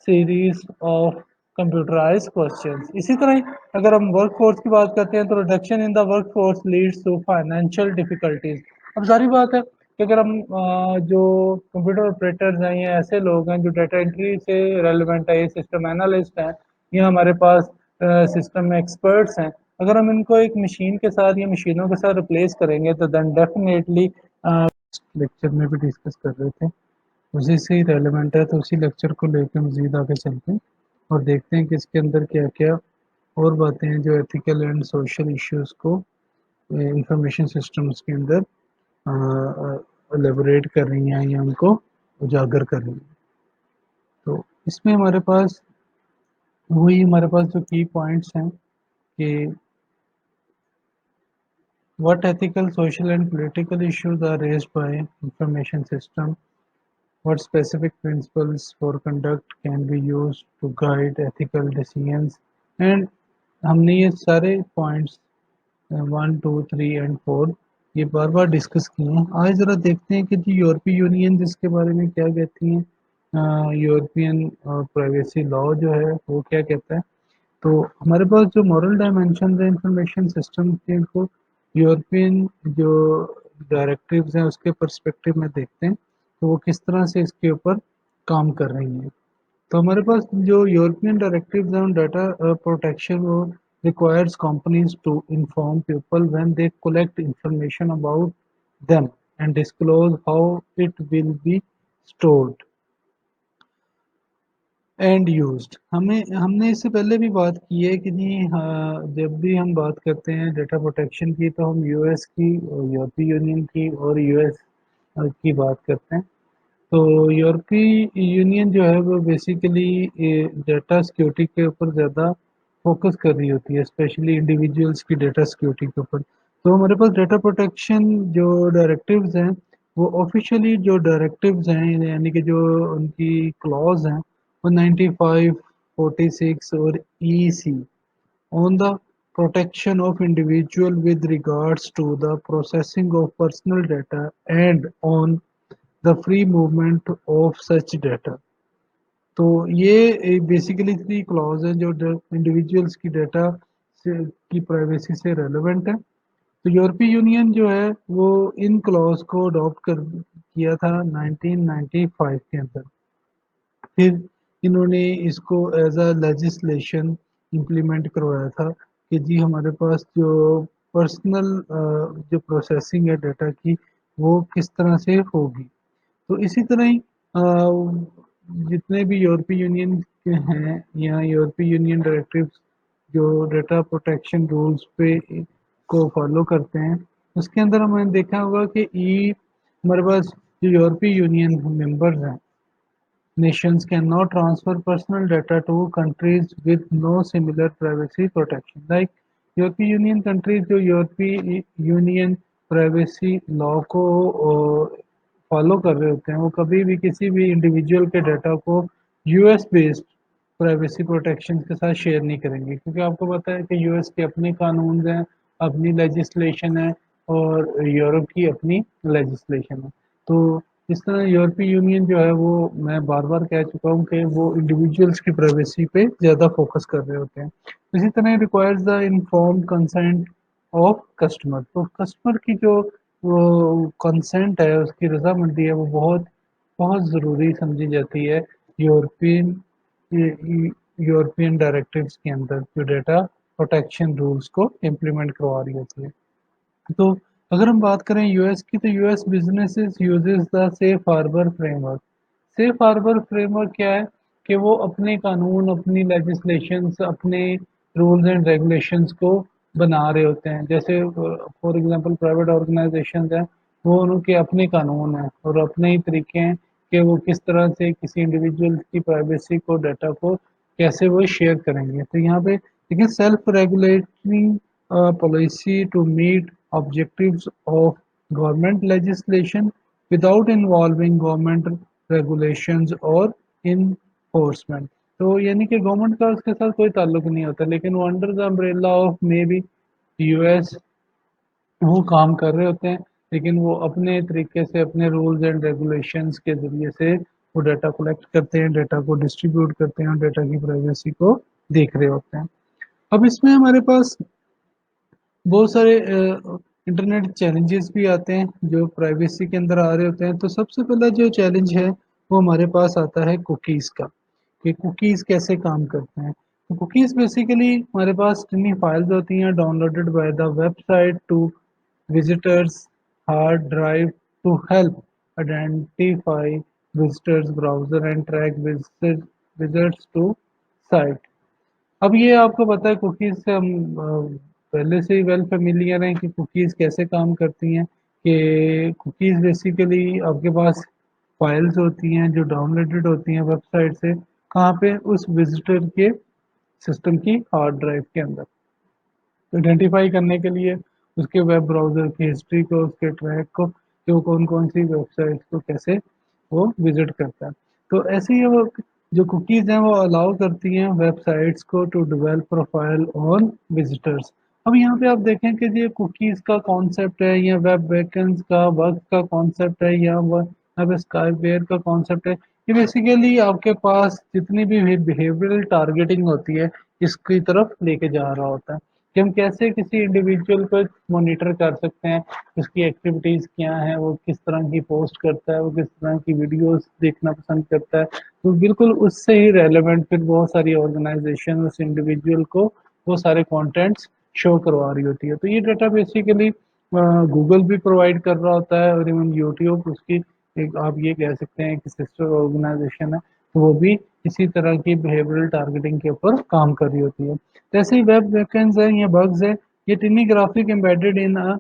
series of computerized questions। इसी तरह ही अगर हम वर्क फोर्स की बात करते हैं तो reduction in the work force leads to financial difficulties. अब सारी बात है कि अगर हम जो कंप्यूटर ऑपरेटर्स हैं या ऐसे लोग हैं जो डाटा एंट्री से रेलिवेंट है, ये सिस्टम एनालिस्ट हैं या हमारे पास सिस्टम में एक्सपर्ट्स हैं, अगर हम इनको एक मशीन के साथ या मशीनों के साथ रिप्लेस करेंगे तो देन डेफिनेटली लेक्चर में भी डिस्कस कर रहे थे, उसी से ही रेलेवेंट है। तो उसी लेक्चर को लेकर मज़ीद आगे चलते हैं और देखते हैं कि इसके अंदर क्या क्या और बातें हैं जो एथिकल एंड सोशल इश्यूज़ को इंफॉर्मेशन सिस्टम्स के अंदर एलेबोरेट कर रही हैं या उनको उजागर कर रही हैं। तो इसमें हमारे पास जो की पॉइंट्स हैं कि what ethical, social, and political issues are raised by information system? What specific principles for conduct can be used to guide ethical decisions? And हमने ये सारे पॉइंट्स 1, 2, 3 एंड 4 ये बार बार डिस्कस किए हैं। आज ज़रा देखते हैं कि जी यूरोपीय यूनियन जिसके बारे में क्या कहती हैं, यूरोपियन प्राइवेसी लॉ जो है वो क्या कहता है। तो हमारे पास जो मॉरल डायमेंशन है इंफॉर्मेशन सिस्टम के, इनको यूरोपियन जो डायरेक्टिव्स हैं उसके पर्सपेक्टिव में देखते हैं तो वो किस तरह से इसके ऊपर काम कर रही हैं। तो हमारे पास जो यूरोपियन डायरेक्टिव्स हैं डाटा प्रोटेक्शन, वो requires companies to inform people when they collect information about them and disclose how it will be stored and used. हमें हमने इससे पहले भी बात की है कि जी हाँ, जब भी हम बात करते हैं डेटा प्रोटेक्शन की तो हम यूएस की, यूरोपीय यूनियन की और यूएस की बात करते हैं। तो यूरोपीय यूनियन जो है वो बेसिकली डेटा सिक्योरिटी के ऊपर ज़्यादा फोकस कर रही होती है, स्पेशली इंडिविजुअल्स की डेटा सिक्योरिटी के ऊपर। तो हमारे पास डेटा प्रोटेक्शन जो डायरेक्टिव्स हैं, वो ऑफिशियली जो डायरेक्टिव्स हैं यानी कि जो उनकी क्लॉज हैं वो 95, 46 और EC on the protection of individual with regards to the processing of personal data and on the free movement of such data। तो ये बेसिकली 3 क्लॉज हैं जो इंडिविजुअल्स की डेटा से की प्राइवेसी से रेलेवेंट है। तो यूरोपीय यूनियन जो है वो इन क्लॉज को अडॉप्ट कर किया था 1995 के अंदर। फिर इन्होंने इसको एज अ लेजिस्लेशन इम्प्लीमेंट करवाया था कि जी हमारे पास जो पर्सनल जो प्रोसेसिंग है डेटा की वो किस तरह से होगी। तो इसी तरह ही जितने भी यूरोपीय यूनियन के हैं या यूरोपीय यूनियन डायरेक्टिव्स जो डेटा प्रोटेक्शन रूल्स पे को फॉलो करते हैं, उसके अंदर हमने देखा होगा कि हमारे पास जो यूरोपीय यूनियन मेंबर्स हैं, nations cannot transfer personal data to countries with no similar privacy protection like यूरोपीय यूनियन कंट्रीज जो यूरोपीय यूनियन प्राइवेसी लॉ को फॉलो कर रहे होते हैं वो कभी भी किसी भी इंडिविजुअल के डाटा को यूएस बेस्ड प्राइवेसी प्रोटेक्शन के साथ शेयर नहीं करेंगे, क्योंकि आपको पता है कि यूएस के अपने कानून हैं, अपनी लेजिस्लेशन है और यूरोप की अपनी लेजिस्लेशन है। तो इस तरह यूरोपीय यूनियन जो है वो मैं बार बार कह चुका हूँ कि वो इंडिविजुअल्स की प्राइवेसी पे ज़्यादा फोकस कर रहे होते हैं। इसी तरह requires the informed consent of customer. तो कस्टमर की जो वो कंसेंट है, उसकी रजामंदी है, वो बहुत बहुत ज़रूरी समझी जाती है यूरोपियन यूरोपियन डायरेक्टिव्स के अंदर जो डेटा प्रोटेक्शन रूल्स को इम्प्लीमेंट करवा रही होती है। तो अगर हम बात करें यूएस की, तो US businesses uses the safe harbour framework. Safe harbour framework क्या है कि वो अपने कानून, अपनी लेजिस्लेशंस, अपने रूल्स एंड रेगुलेशंस को बना रहे होते हैं। जैसे फॉर एग्जांपल प्राइवेट ऑर्गेनाइजेशंस हैं, वो उनके अपने कानून हैं और अपने ही तरीके हैं कि वो किस तरह से किसी इंडिविजुअल की प्राइवेसी को, डाटा को कैसे वो शेयर करेंगे। तो यहाँ पे देखिए self regulatory policy to meet objectives of government legislation without involving government regulations or enforcement। तो यानी कि गवर्नमेंट का उसके साथ कोई ताल्लुक नहीं होता, लेकिन वो under the umbrella of may be US वो काम कर रहे होते हैं, लेकिन वो अपने तरीके से अपने रूल्स एंड रेगुलेशंस के ज़रिए से वो डाटा कलेक्ट करते हैं, डाटा को डिस्ट्रीब्यूट करते हैं और डाटा की प्राइवेसी को देख रहे होते हैं। अब इसमें हमारे पास बहुत सारे इंटरनेट चैलेंजेस भी आते हैं जो प्राइवेसी के अंदर आ रहे होते हैं। तो सबसे पहला जो चैलेंज है वो हमारे पास आता है कुकीज़ का, कि कुकीज़ कैसे काम करते हैं। तो कुकीज़ बेसिकली हमारे पास जितनी फाइल्स होती हैं downloaded by the website to visitors hard drive to help identify visitors browser and track visits to site. अब ये आपको पता है कुकीज़ से हम पहले से ही वेल फ़ेमिलियर हैं कि कुकीज़ कैसे काम करती हैं, कि कुकीज़ बेसिकली आपके पास फाइल्स होती हैं जो डाउनलोडेड होती हैं वेबसाइट से, कहाँ पे उस विज़िटर के सिस्टम की हार्ड ड्राइव के अंदर। आइडेंटिफाई करने के लिए उसके वेब ब्राउज़र की हिस्ट्री को, उसके ट्रैक को, कि वो कौन-कौन सी वेबसाइट्स को कैसे वो विज़िट करता है। तो ऐसे ही वो जो कुकीज़ हैं वो अलाउ करती हैं वेबसाइट्स को to develop profile on visitors. अब यहाँ पे आप देखें कि ये कुकीज़ का कॉन्सेप्ट है या वेब बेकन्स का वर्क का कॉन्सेप्ट है या वेब स्काईवेयर का कॉन्सेप्ट है। ये बेसिकली आपके पास जितनी भी बिहेवियरल टारगेटिंग होती है, इसकी तरफ लेके जा रहा होता है। कि हम कैसे किसी इंडिविजुअल को मॉनिटर कर सकते हैं, उसकी एक्टिविटीज़ क्या हैं, वो किस तरह की पोस्ट करता है, वो किस तरह की वीडियोस देखना पसंद करता है। तो बिल्कुल उससे ही रेलेवेंट फिर बहुत सारी ऑर्गेनाइजेशन उस इंडिविजुअल को वो सारे कंटेंट्स शो करवा रही होती है। तो ये डाटा बेसिकली गूगल भी प्रोवाइड कर रहा होता है और इवन यूट्यूब उसकी एक आप ये कह सकते हैं कि सिस्टर ऑर्गेनाइजेशन है, तो वो भी इसी तरह की बिहेवियरल टारगेटिंग के ऊपर काम कर रही होती है। जैसे ही वेब बैकएंड्स हैं या बग्स है, ये टिनी graphic embedded in a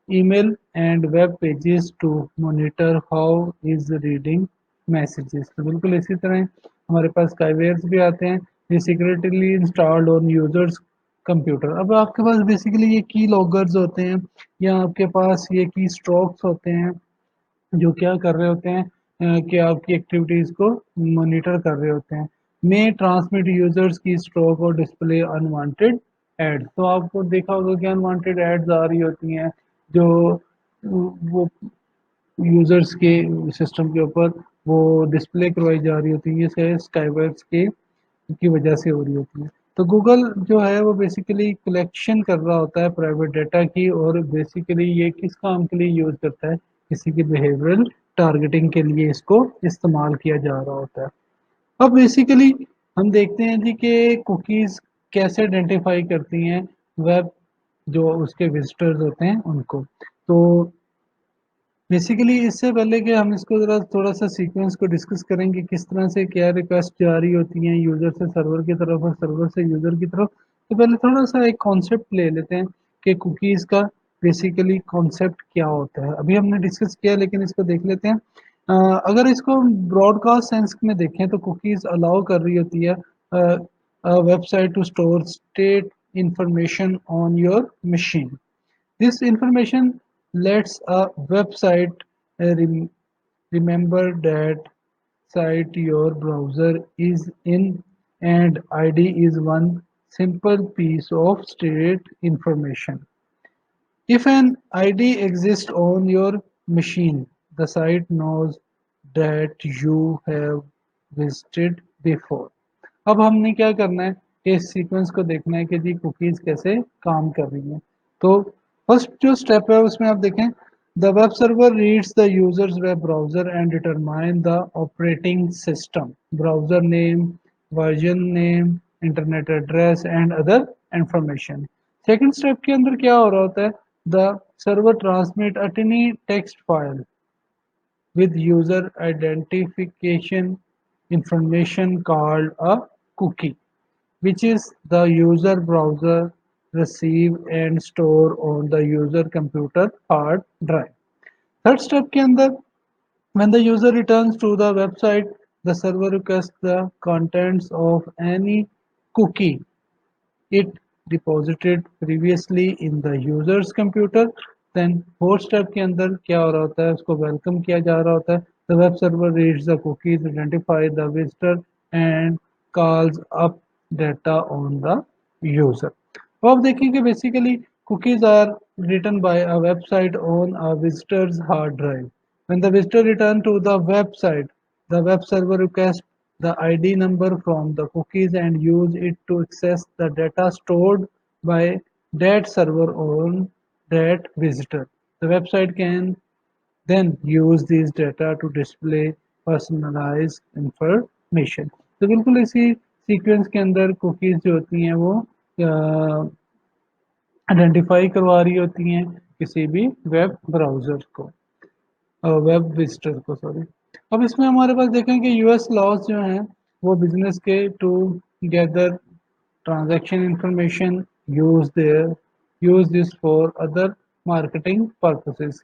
email and web pages to monitor how is reading messages. तो बिल्कुल इसी तरह हमारे पास स्पाईवेयर्स भी आते हैं, ये secretly installed on users computer. अब आपके पास बेसिकली ये की लॉगर्स होते हैं या आपके पास ये की स्ट्रोक्स होते हैं जो क्या कर रहे होते हैं कि आपकी एक्टिविटीज़ को मॉनिटर कर रहे होते हैं। मे ट्रांसमिट यूजर्स की स्ट्रोक और डिस्प्ले अनवांटेड एड्स। तो आपको देखा होगा कि अनवांटेड एड्स आ रही होती हैं जो वो यूजर्स के सिस्टम के ऊपर वो डिस्प्ले करवाई जा रही होती है, ये सारे स्काईवर्स के की वजह से हो रही होती है। तो गूगल जो है वो बेसिकली कलेक्शन कर रहा होता है प्राइवेट डाटा की, और बेसिकली ये किस काम के लिए यूज करता है, किसी की बिहेवियरल टारगेटिंग के लिए इसको इस्तेमाल किया जा रहा होता है। अब बेसिकली हम देखते हैं जी कि कुकीज़ कैसे आइडेंटिफाई करती हैं वेब जो उसके विजिटर्स होते हैं उनको। तो बेसिकली इससे पहले कि हम इसको ज़रा थोड़ा-सा सीक्वेंस को डिस्कस करेंगे किस तरह से क्या रिक्वेस्ट जा रही होती हैं यूज़र से सर्वर की तरफ और सर्वर से यूज़र की तरफ। तो पहले थोड़ा-सा एक कॉन्सेप्ट ले लेते हैं कि कुकीज़ का बेसिकली कॉन्सेप्ट क्या होता है। अभी हमने डिस्कस किया लेकिन इसको देख लेते हैं। अगर इसको ब्रॉडकास्ट सेंस में देखें तो कुकीज़ अलाउ कर रही होती है website to store state information on your machine. This information lets a website remember that site your browser is in, and ID is one simple piece of state information. If an ID exists on your machine, the site knows that you have visited before. अब हमने क्या करना है कि इस sequence को देखना है कि जी कुकीज़ कैसे काम कर रही हैं। तो फर्स्ट जो स्टेप है उसमें आप देखें, the web server reads the users web browser and determine the operating system, browser name, version name, internet address and other information. Second step के अंदर क्या हो रहा होता है, the server transmit a टिनी text file with user identification information called a cookie, which is the user browser receive and store on the user computer hard drive. Third step के अंदर, when the user returns to the website, the server requests the contents of any cookie it deposited previously in the user's computer. Then fourth step के अंदर क्या हो रहा होता है, उसको वेलकम किया जा रहा होता है। The web server reads the cookies, identify the visitor and calls up data on the user. तो आप देखिए कि basically cookies are written by a website on a visitor's hard drive. When the visitor return to the website, the web server requests the ID number from the cookies and use it to access the data stored by that server on that visitor. The website can then use these data to display personalized information. तो बिल्कुल इसी sequence के अंदर cookies जो होती हैं वो identify करवा रही होती हैं किसी भी वेब ब्राउज़र को, वेब विजिटर को, सॉरी। अब इसमें हमारे पास देखें कि यूएस लॉज जो हैं वो बिजनेस के to gather transaction information use their use this for other marketing purposes.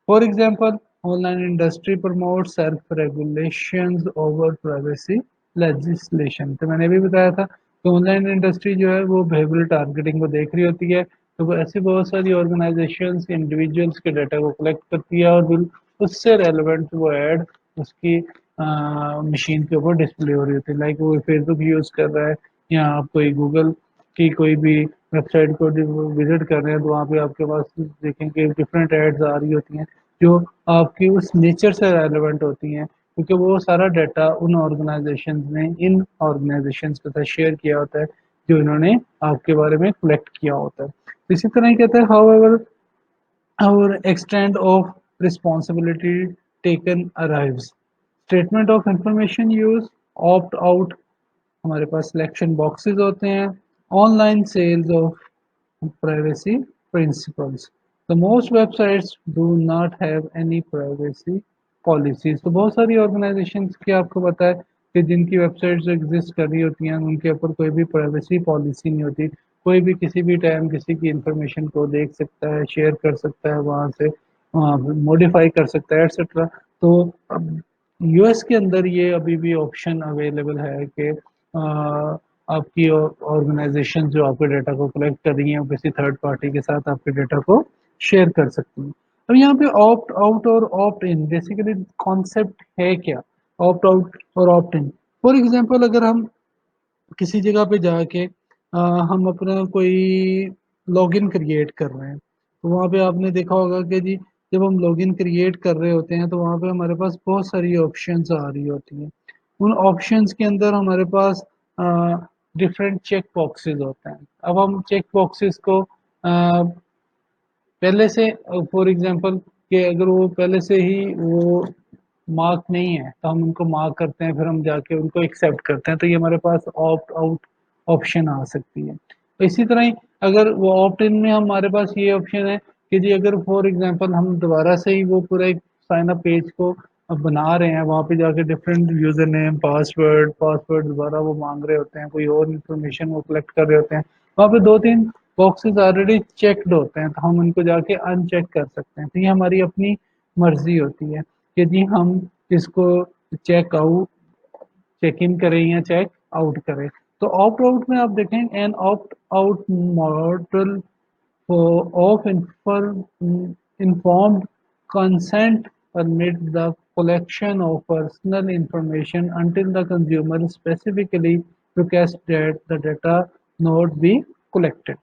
For example, online industry promote self regulations over privacy legislation. तो मैंने भी बताया था कि ऑनलाइन इंडस्ट्री जो है वो बिहेवियरल टारगेटिंग को देख रही होती है। तो वो ऐसी बहुत सारी ऑर्गेनाइजेशंस इंडिविजुअल्स के डाटा को कलेक्ट करती है और बिल उससे रेलेवेंट वो ऐड उसकी मशीन के ऊपर डिस्प्ले हो रही होती है। लाइक वो फेसबुक यूज़ कर रहा है या आप कोई गूगल की कोई भी वेबसाइट को विजिट कर रहे हैं तो वहाँ पे आपके पास देखेंगे डिफरेंट एड्स आ रही होती हैं जो आपकी उस नेचर से रेलेवेंट होती हैं, क्योंकि वो सारा डाटा उन ऑर्गेनाइजेशंस ने इन ऑर्गेनाइजेशंस के साथ शेयर किया होता है जो इन्होंने आपके बारे में कलेक्ट किया होता है। तो इसी तरह ही कहते हैं, however our extent of responsibility taken arrives. Statement of information use, opt out, हमारे पास सिलेक्शन बॉक्सेस होते हैं, online sales of privacy principles. तो most websites do not have any privacy policies. तो बहुत सारी ऑर्गेनाइजेशंस की आपको पता है कि जिनकी वेबसाइट्स एग्जिस्ट कर रही होती हैं उनके ऊपर कोई भी प्राइवेसी पॉलिसी नहीं होती। कोई भी किसी भी टाइम किसी की इंफॉर्मेशन को देख सकता है, शेयर कर सकता है, वहाँ से मॉडिफाई कर सकता है, एटसेट्रा। तो यूएस के अंदर ये अभी भी ऑप्शन अवेलेबल है कि आपकी ऑर्गेनाइजेशन जो आपके डाटा को कलेक्ट कर रही है वो किसी थर्ड पार्टी के साथ आपके डाटा को शेयर कर सकती है। अब यहाँ पे ऑप्ट आउट और ऑप्ट इन बेसिकली कॉन्सेप्ट है क्या? ऑप्ट आउट और ऑप्ट इन, फॉर एग्जांपल अगर हम किसी जगह पे जाके हम अपना कोई लॉगिन क्रिएट कर रहे हैं, तो वहाँ पे आपने देखा होगा कि जी जब हम लॉगिन क्रिएट कर रहे होते हैं तो वहाँ पे हमारे पास बहुत सारी ऑप्शंस आ रही होती हैं। उन ऑप्शंस के अंदर हमारे पास डिफरेंट चेक बॉक्सेस होते हैं। अब हम चेक बॉक्सेस को पहले से फॉर एग्जांपल कि अगर वो पहले से ही वो मार्क नहीं है तो हम उनको मार्क करते हैं, फिर हम जाके उनको एक्सेप्ट करते हैं, तो ये हमारे पास ऑप्ट आउट ऑप्शन आ सकती है। तो इसी तरह ही अगर वो ऑप्ट इन में हमारे पास ये ऑप्शन है कि जी अगर फॉर एग्जांपल हम दोबारा से ही वो पूरा एक साइन अप पेज को बना रहे हैं, वहाँ पे जाके different user name password password दोबारा वो मांग रहे होते हैं, कोई और इन्फॉर्मेशन वो कलेक्ट कर रहे होते हैं, वहाँ पे दो तीन बॉक्सेस ऑलरेडी चेक्ड होते हैं, तो हम उनको जाके अनचेक कर सकते हैं। तो ये हमारी अपनी मर्जी होती है कि जी हम इसको चेक आउट चेक इन करें या चेक आउट करें। तो ऑप्ट आउट में आप देखें an opt out model of informed consent permit the collection of personal information until the consumer specifically requests that the data not be collected।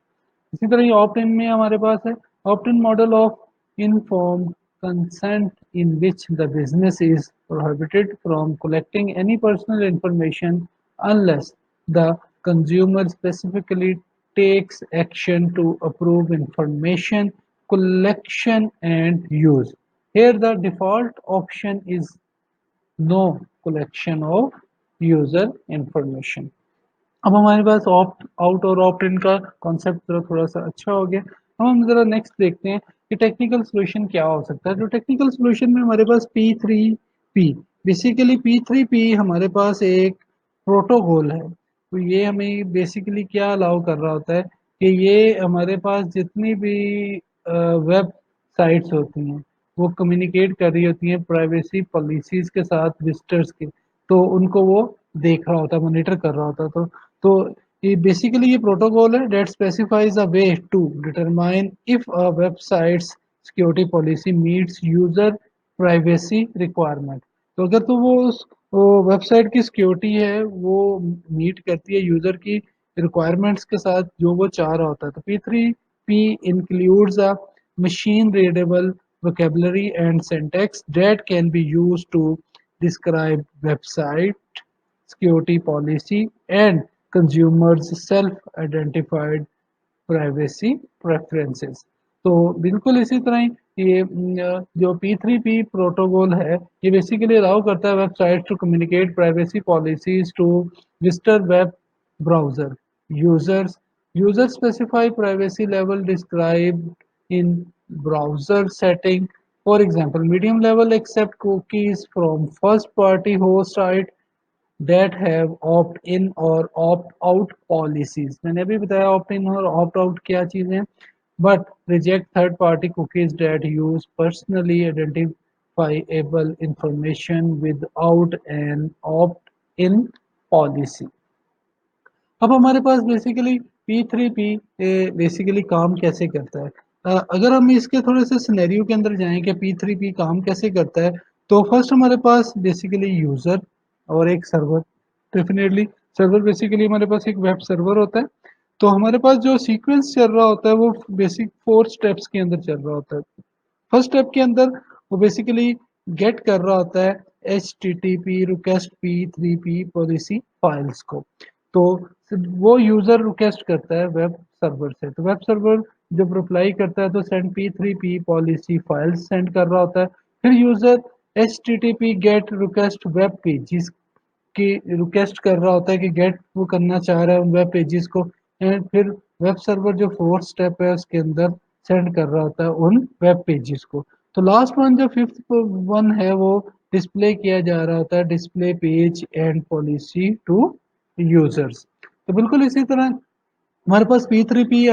इसी तरह ये ऑप्ट इन में हमारे पास है opt in model of informed consent in which the business is prohibited from collecting any personal information unless the consumer specifically takes action to approve information collection and use. Here the default option is no collection of user information। अब हमारे पास opt out और opt इन का concept जरा थोड़ा सा अच्छा हो गया। अब हम जरा नेक्स्ट देखते हैं कि टेक्निकल सोल्यूशन क्या हो सकता है। जो टेक्निकल सोल्यूशन में हमारे पास P3P, बेसिकली P3P हमारे पास एक प्रोटोकॉल है। तो ये हमें बेसिकली क्या अलाउ कर रहा होता है कि ये हमारे पास जितनी भी वेब साइट्स होती हैं वो कम्युनिकेट कर रही होती हैं प्राइवेसी पॉलिसीज के साथ विजिटर्स के, तो उनको वो देख रहा होता है, मॉनिटर कर रहा होता है। तो ये बेसिकली ये प्रोटोकॉल है that specifies a way to determine if a websites security policy meets user privacy requirement. तो अगर तो वो उस वेबसाइट की सिक्योरिटी है वो मीट करती है यूजर की रिक्वायरमेंट्स के साथ जो वो चाह रहा होता है। तो P3P includes a machine readable vocabulary and syntax that can be used to describe website security policy and consumers self-identified privacy preferences. तो बिल्कुल इसी तरह ही ये जो P3P प्रोटोकॉल है ये बेसिकली अलाउ करता है website to communicate privacy policies to visitor web browser users. User specify privacy level described in browser setting. For example medium level accept cookies from first party host site that have opt-in और opt-out policies। मैंने अभी बताया opt-in और opt-out क्या चीज़ें हैं, but reject third-party cookies that use personally identifiable information without an opt-in policy। अब हमारे पास बेसिकली P3P बेसिकली काम कैसे करता है। अगर हम इसके थोड़े से सिनेरियो के अंदर जाएं कि P3P काम कैसे करता है, तो फर्स्ट हमारे पास बेसिकली यूज़र और एक सर्वर। डेफिनेटली सर्वर बेसिकली हमारे पास एक वेब सर्वर होता है। तो हमारे पास जो सीक्वेंस चल रहा होता है वो बेसिक 4 स्टेप्स के अंदर चल रहा होता है। फर्स्ट स्टेप के अंदर वो बेसिकली गेट कर रहा होता है HTTP request P3P policy files को। तो वो यूजर रिक्वेस्ट करता है वेब सर्वर से, तो वेब सर्वर जब रिप्लाई करता है तो send P3P policy files send कर रहा होता है। फिर user HTTP gate request web pages की रिक्वेस्ट कर रहा होता है कि गेट वो करना चाह रहा है उन वेब पेजेस को, एंड फिर वेब सर्वर जो फोर्थ स्टेप है उसके अंदर सेंड कर रहा होता है उन वेब पेजेस को। तो लास्ट वन जो फिफ्थ वन है वो डिस्प्ले किया जा रहा होता है display page and policy to users. तो बिल्कुल इसी तरह हमारे पास P3P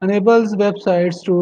enables websites to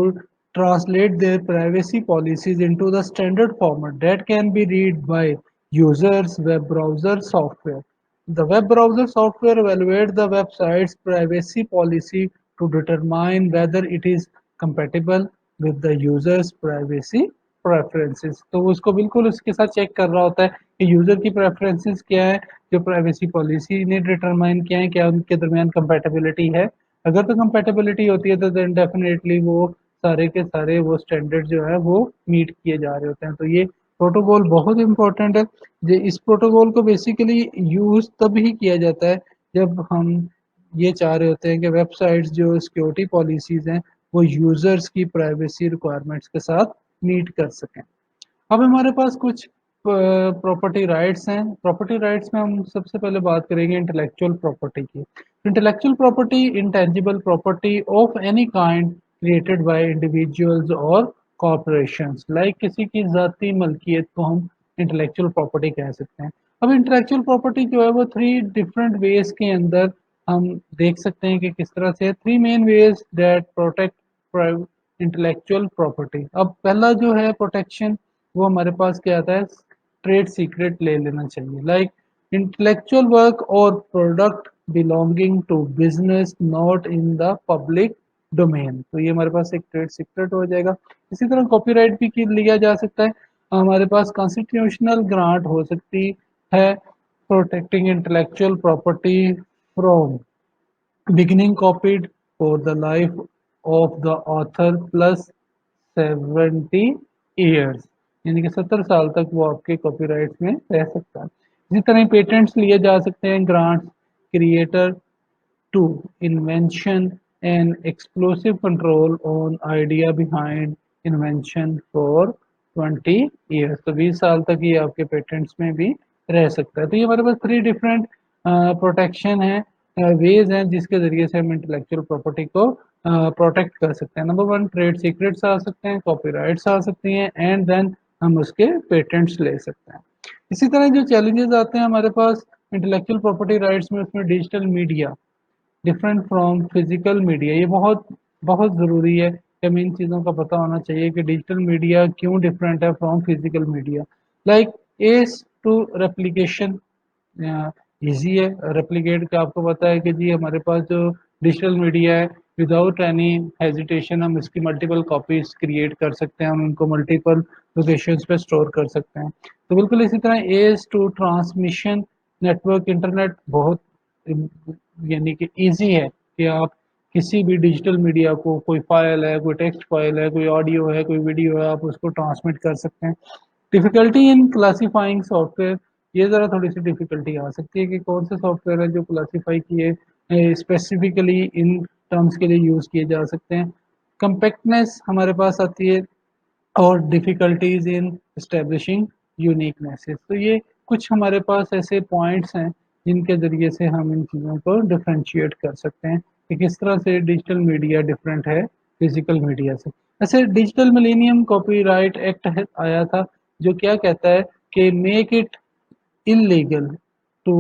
translate their privacy policies into the standard format that can be read by users web browser software. The web browser software evaluates the website's privacy policy to determine whether it is compatible with the user's privacy preferences. तो उसको बिल्कुल उसके साथ check कर रहा होता है कि यूजर की प्रेफरेंसेस क्या है, जो प्राइवेसी पॉलिसी ने डिटरमाइन किया है, क्या उनके दरमियान कंपैटिबिलिटी है। अगर तो कंपैटिबिलिटी होती है तो देन डेफिनेटली वो सारे के सारे वो स्टैंडर्ड जो है वो मीट किए जा रहे होते हैं। तो ये प्रोटोकॉल बहुत इंपॉर्टेंट है। इस प्रोटोकॉल को बेसिकली यूज तब ही किया जाता है जब हम ये चाह रहे होते हैं कि वेबसाइट्स जो सिक्योरिटी पॉलिसीज हैं वो यूजर्स की प्राइवेसी रिक्वायरमेंट्स के साथ मीट कर सकें। अब हमारे पास कुछ प्रॉपर्टी राइट्स हैं। प्रॉपर्टी राइट्स में हम सबसे पहले बात करेंगे इंटेलेक्चुअल प्रॉपर्टी की। Intellectual property intangible property of any kind created by individuals और कॉरपोरेशंस, लाइक किसी की ज़ाती मलकियत को हम इंटेलेक्चुअल प्रॉपर्टी कह सकते हैं। अब इंटेलेक्चुअल प्रॉपर्टी जो है वो थ्री डिफरेंट वेज के अंदर हम देख सकते हैं कि किस तरह से three main ways that protect intellectual property. अब पहला जो है प्रोटेक्शन, वो हमारे पास क्या आता है, ट्रेड सीक्रेट ले लेना चाहिए, लाइक इंटेलेक्चुअल वर्क और product belonging to business not in the public domain. तो ये हमारे पास एक ट्रेड सीक्रेट हो जाएगा। इसी तरह कॉपीराइट भी लिया जा सकता है। हमारे पास कॉन्स्टिट्यूशनल ग्रांट हो सकती है protecting intellectual property from beginning copied for the life of the author plus 70 years, यानी कि 70 साल तक वो आपके कॉपीराइट में रह सकता है। इसी तरह पेटेंट्स लिए जा सकते हैं grants creator to invention and explosive control on idea behind invention for 20 years। तो 20 साल तक ये आपके पेटेंट्स में भी रह सकता है। तो ये हमारे पास थ्री डिफरेंट प्रोटेक्शन है, वेज हैं जिसके जरिए से हम इंटेलेक्चुअल प्रॉपर्टी को प्रोटेक्ट कर सकते हैं। नंबर वन, ट्रेड सीक्रेट्स आ सकते हैं, कॉपीराइट्स आ सकती हैं, एंड देन हम उसके पेटेंट्स ले सकते हैं। इसी तरह जो चैलेंजेस आते हैं हमारे पास इंटेलेक्चुअल प्रॉपर्टी राइट्स में, उसमें digital media different from physical media, ये बहुत बहुत ज़रूरी है कि हमें इन चीज़ों का पता होना चाहिए कि डिजिटल मीडिया क्यों डिफरेंट है from physical media. Like as to replication easy है रेप्लिकेट का। आपको पता है कि जी हमारे पास जो डिजिटल मीडिया है विदाउट एनी हेजिटेशन हम इसकी मल्टीपल कॉपीज क्रिएट कर सकते हैं, हम उनको मल्टीपल लोकेशंस पे स्टोर कर सकते हैं। तो बिल्कुल इसी तरह as to transmission network internet बहुत यानी कि ईजी है कि आप किसी भी डिजिटल मीडिया को, कोई फाइल है, कोई टेक्स्ट फाइल है, कोई ऑडियो है, कोई वीडियो है, आप उसको ट्रांसमिट कर सकते हैं। डिफ़िकल्टी इन क्लासिफाइंग सॉफ्टवेयर, ये ज़रा थोड़ी-सी डिफ़िकल्टी आ सकती है कि कौन से सॉफ्टवेयर है जो क्लासिफाई किए स्पेसिफिकली इन टर्म्स के लिए यूज़ किए जा सकते हैं। कम्पैक्टनेस हमारे पास आती है और डिफ़िकल्टीज़ इन एस्टेब्लिशिंग यूनिकनेसेस। तो ये कुछ हमारे पास ऐसे पॉइंट्स हैं जिनके ज़रिए से हम इन चीज़ों को डिफरेंशिएट कर सकते हैं कि किस तरह से डिजिटल मीडिया डिफरेंट है फिजिकल मीडिया से। ऐसे डिजिटल मिलेनियम कॉपीराइट एक्ट आया था जो क्या कहता है कि make it illegal to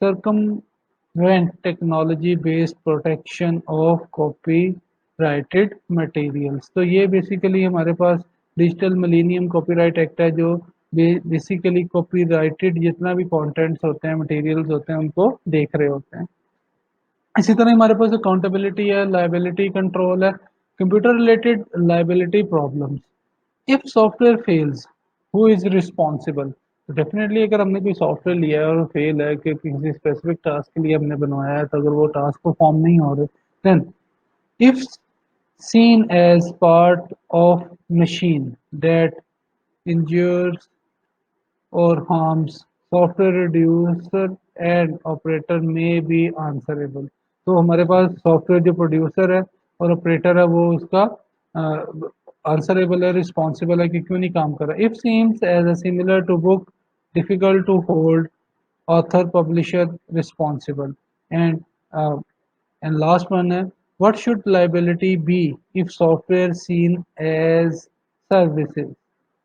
circumvent technology-based protection of copyrighted materials। तो ये बेसिकली हमारे पास डिजिटल मिलेनियम कॉपीराइट एक्ट है जो बेसिकली कॉपीराइटेड जितना भी कंटेंट्स होते हैं, मटेरियल्स होते हैं, उनको देख रहे होते हैं। इसी तरह हमारे पास अकाउंटेबिलिटी है, लाइबिलिटी कंट्रोल है, computer related liability problems. If software fails who is responsible. तो डेफिनेटली अगर हमने कोई सॉफ्टवेयर लिया है और फेल है कि किसी स्पेसिफिक टास्क के लिए हमने बनवाया है, तो अगर वो टास्क परफॉर्म नहीं हो रहे, then if seen as part of machine that injures or harms software reducer and operator may be answerable। तो हमारे पास सॉफ्टवेयर जो प्रोड्यूसर है और ऑपरेटर है वो उसका आंसरेबल है, रिस्पॉन्सिबल है कि क्यों नहीं काम कर रहा। If seems as a similar to book difficult to hold author publisher responsible. And and last one है, what should liability be if software seen as services.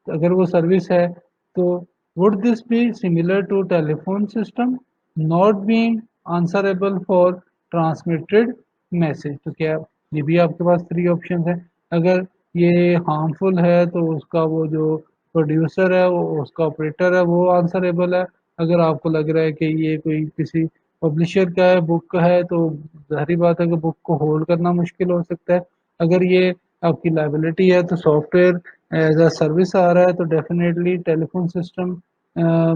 अगर वो सर्विस है तो would this be similar to telephone system not being answerable for transmitted message। तो क्या ये भी आपके पास थ्री ऑप्शन है। अगर ये हार्मफुल है तो उसका वो जो प्रोड्यूसर है, वो उसका ऑपरेटर है, वो आंसरेबल है। अगर आपको लग रहा है कि ये कोई किसी पब्लिशर का है, बुक का है, तो ज़ाहिर बात है कि बुक को होल्ड करना मुश्किल हो सकता है। अगर ये आपकी लाइबिलिटी है तो सॉफ्टवेयर एज अ सर्विस आ रहा है तो definitely telephone system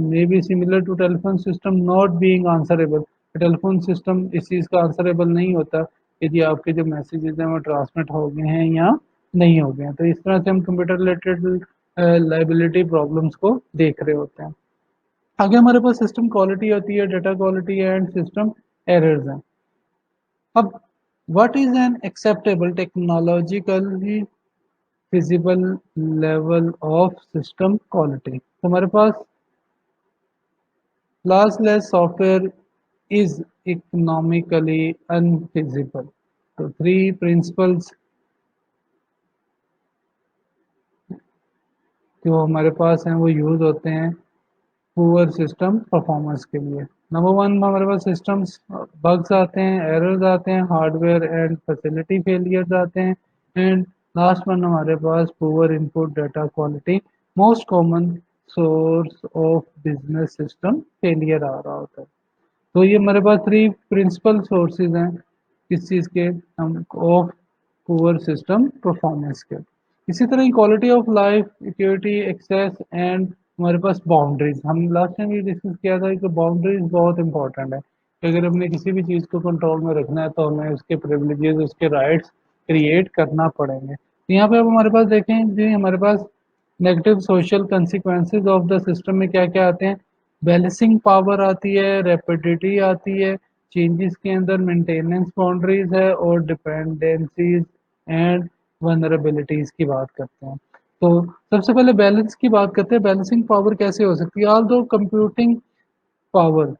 may be similar to telephone system not being answerable. Telephone system इस चीज़ का आंसरेबल नहीं होता यदि आपके जो मैसेजेस हैं वो ट्रांसमिट हो गए हैं या नहीं हो गए हैं। तो इस तरह से हम कंप्यूटर रिलेटेड लाइबिलिटी प्रॉब्लम्स को देख रहे होते हैं। आगे हमारे पास सिस्टम क्वालिटी होती है, data quality and system errors हैं। अब what is an acceptable technologically feasible level of system quality? तो हमारे पास lossless software is economically unfeasible। तो थ्री प्रिंसिपल्स जो हमारे पास हैं वो यूज़ होते हैं पुअर सिस्टम परफॉर्मेंस के लिए। नंबर वन हमारे पास सिस्टम्स बग्स आते हैं, एरर्स आते हैं, हार्डवेयर एंड फैसिलिटी फेलियर्स आते हैं, एंड लास्ट वन हमारे पास poor input data quality, most common source of business system failure आ रहा होता है। तो ये हमारे पास थ्री प्रिंसिपल सोर्सेज हैं किस चीज़ के, हम ऑफ पुअर सिस्टम परफॉर्मेंस के। इसी तरह quality of life, equity, access and हमारे पास बाउंड्रीज। हम लास्ट टाइम ये डिस्कस किया था कि बाउंड्रीज बहुत इंपॉर्टेंट है कि अगर हमने किसी भी चीज़ को कंट्रोल में रखना है तो हमें उसके प्रिविलेजेस, उसके राइट्स क्रिएट करना पड़ेंगे। तो यहाँ पे अब हमारे पास देखें जी, हमारे पास negative social consequences of the system में क्या क्या आते हैं। बैलेंसिंग पावर आती है, रैपिडिटी आती है, चेंजेस के अंदर मेंटेनेंस बाउंड्रीज है, और डिपेंडेंसीज एंड वनरेबिलिटीज की बात करते हैं। तो सबसे पहले बैलेंस की बात करते हैं। बैलेंसिंग पावर कैसे हो सकती है? ऑल दो कंप्यूटिंग पावर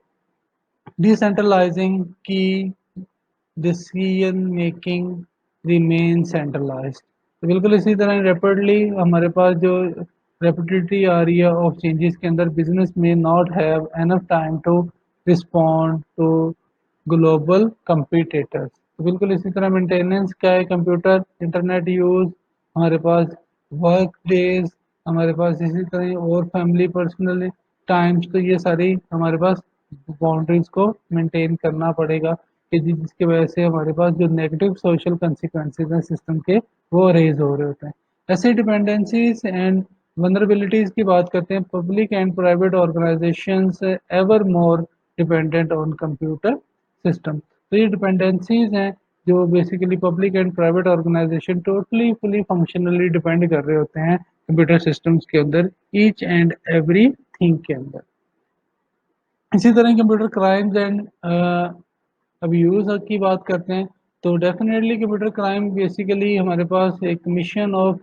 डिसेंट्रलाइजिंग की डिसीजन मेकिंग रिमेन सेंट्रलाइज्ड। तो बिल्कुल इसी तरह रैपिडली हमारे पास जो रैपिडिटी आ रही है ऑफ चेंजेस के अंदर, बिजनेस में not have enough time to respond to global competitors. तो बिल्कुल इसी तरह मेंटेनेंस क्या है, कंप्यूटर इंटरनेट यूज़, हमारे पास वर्क डेज, हमारे पास इसी तरह और फैमिली पर्सनल टाइम्स। तो ये सारी हमारे पास बाउंड्रीज को मेंटेन करना पड़ेगा कि जिसकी वजह से हमारे पास जो नेगेटिव सोशल कंसिक्वेंसेज हैं सिस्टम के, वो रेज हो रहे होते हैं। ऐसे डिपेंडेंसीज एंड वनरेबिलिटीज की बात करते हैं। Public and private organisations ever more dependent on computer system. तो ये डिपेंडेंसीज हैं जो basically public and private organisation totally fully functionally depend कर रहे होते हैं कंप्यूटर सिस्टम्स के अंदर, ईच एंड एवरी थिंग के अंदर। इसी तरह कंप्यूटर क्राइम्स एंड अब्यूज़ की बात करते हैं। तो डेफिनेटली कंप्यूटर क्राइम बेसिकली हमारे पास एक commission of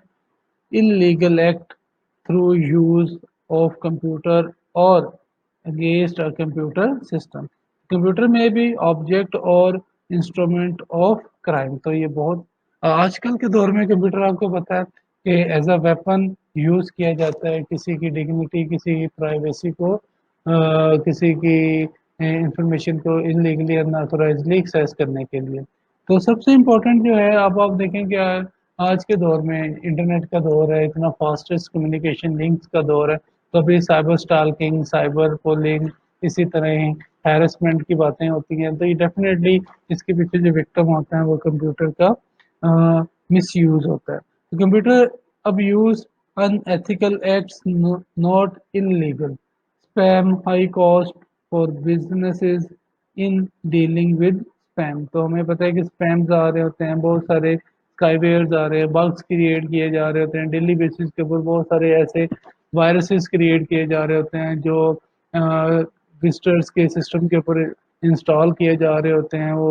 illegal act through use of computer और against a computer system. Computer में भी ऑब्जेक्ट और इंस्ट्रूमेंट ऑफ क्राइम। तो ये बहुत आजकल के दौर में कंप्यूटर आपको पता है कि एज अ वेपन यूज़ किया जाता है किसी की डिग्निटी, किसी की प्राइवेसी को, किसी की इंफॉर्मेशन को इलीगली अनऑथोराइजली एक्सेस करने के लिए। तो सबसे इम्पोर्टेंट जो है, अब आप देखें क्या है, आज के दौर में इंटरनेट का दौर है, इतना फास्टेस्ट कम्युनिकेशन लिंक्स का दौर है। तो अभी साइबर स्टाल्किंग, साइबर पुलिंग, इसी तरह हैरेसमेंट की बातें होती हैं। तो ये डेफिनेटली इसके पीछे जो विक्टिम होता है वो कंप्यूटर का मिस यूज़ होता है। तो कंप्यूटर अब use unethical acts not illegal, spam, high cost for businesses in dealing with spam. तो हमें पता है कि स्पैम्स आ रहे होते हैं, बहुत सारे स्पाईवेयर्स आ रहे हैं, बग्स क्रिएट किए जा रहे होते हैं डेली बेसिस के ऊपर, बहुत सारे ऐसे वायरसेस क्रिएट किए जा रहे होते हैं जो विजिटर्स के सिस्टम के ऊपर इंस्टॉल किए जा रहे होते हैं। वो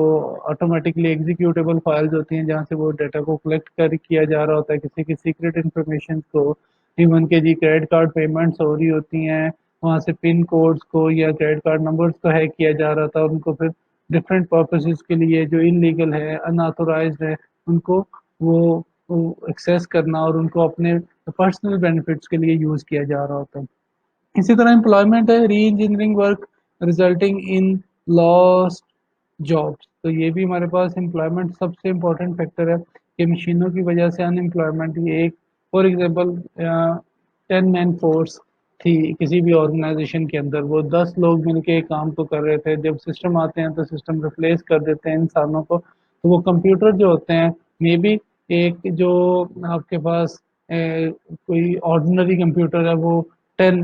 ऑटोमेटिकली एग्जीक्यूटेबल फाइल्स होती हैं जहाँ से वो डाटा को कलेक्ट कर किया जा रहा होता है, किसी की सीक्रेट इन्फॉर्मेशन को। इवन के जी क्रेडिट कार्ड पेमेंट्स हो रही होती हैं, वहाँ से पिन कोड्स को या क्रेडिट कार्ड नंबर्स को हैक किया जा रहा था, उनको फिर डिफरेंट पर्पसेस के लिए जो इलीगल है, अनऑथोराइज्ड है, उनको वो एक्सेस करना और उनको अपने पर्सनल बेनिफिट्स के लिए यूज़ किया जा रहा होता है। इसी तरह एम्प्लॉयमेंट है, री engineering work resulting in lost jobs. तो ये भी हमारे पास एम्प्लॉयमेंट सबसे इम्पोर्टेंट फैक्टर है कि मशीनों की वजह से अनएम्प्लॉयमेंट, ये एक फॉर एग्जांपल 10 मैन फोर्स थी किसी भी ऑर्गेनाइजेशन के अंदर, वो 10 लोग मिलके एक काम को कर रहे थे। जब सिस्टम आते हैं तो सिस्टम रिप्लेस कर देते हैं इंसानों को, तो वो कंप्यूटर जो होते हैं, मे बी एक जो आपके पास कोई ऑर्डिनरी कंप्यूटर है वो 10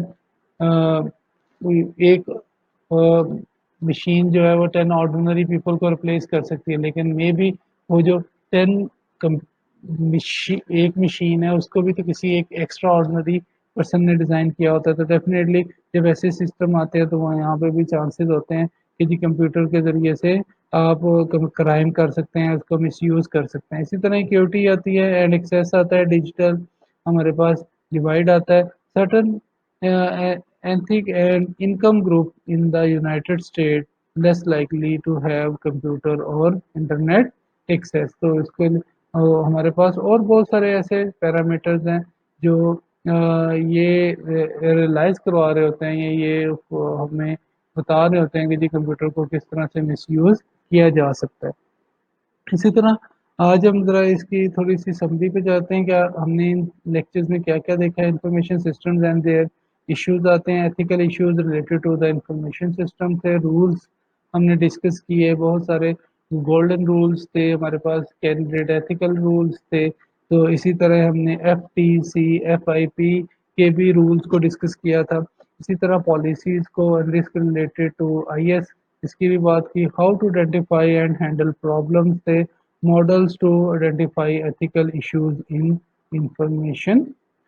एक मशीन जो है वो 10 ऑर्डिनरी पीपल को रिप्लेस कर सकती है, लेकिन मे बी वो जो 10 एक मशीन है उसको भी तो किसी एक एक्स्ट्रा ऑर्डिनरी पर्सन ने डिज़ाइन किया होता है। तो डेफिनेटली जब ऐसे सिस्टम आते हैं तो वहाँ यहाँ पे भी चांसेस होते हैं कि जी कंप्यूटर के ज़रिए से आप क्राइम कर सकते हैं, उसको मिसयूज़ कर सकते हैं। इसी तरह सिक्योरिटी आती है एंड एक्सेस आता है, डिजिटल हमारे पास डिवाइड आता है। Certain ethnic and income group in the United States less likely to have computer or internet access। तो इसके हमारे पास और बहुत सारे ऐसे पैरामीटर्स हैं जो ये रियलाइज करवा रहे होते हैं, ये हमें बता रहे होते हैं कि जी कंप्यूटर को किस तरह से मिसयूज़ किया जा सकता है। इसी तरह आज हम ज़रा इसकी थोड़ी-सी समरी पे जाते हैं, क्या हमने इन लेक्चर्स में क्या-क्या देखा है। Information systems and their issues आते हैं, ethical issues related to the information system थे, रूल्स हमने डिस्कस किए, बहुत सारे गोल्डन रूल्स थे हमारे पास, कैंडिडेट एथिकल रूल्स थे। तो इसी तरह हमने एफटीसी, एफआईपी के भी रूल्स को डिस्कस किया था। इसी तरह पॉलिसीज़ को रिस्क रिलेटेड टू आईएस इसकी भी बात की, how to identify and handle problems थे, models to identify ethical issues in information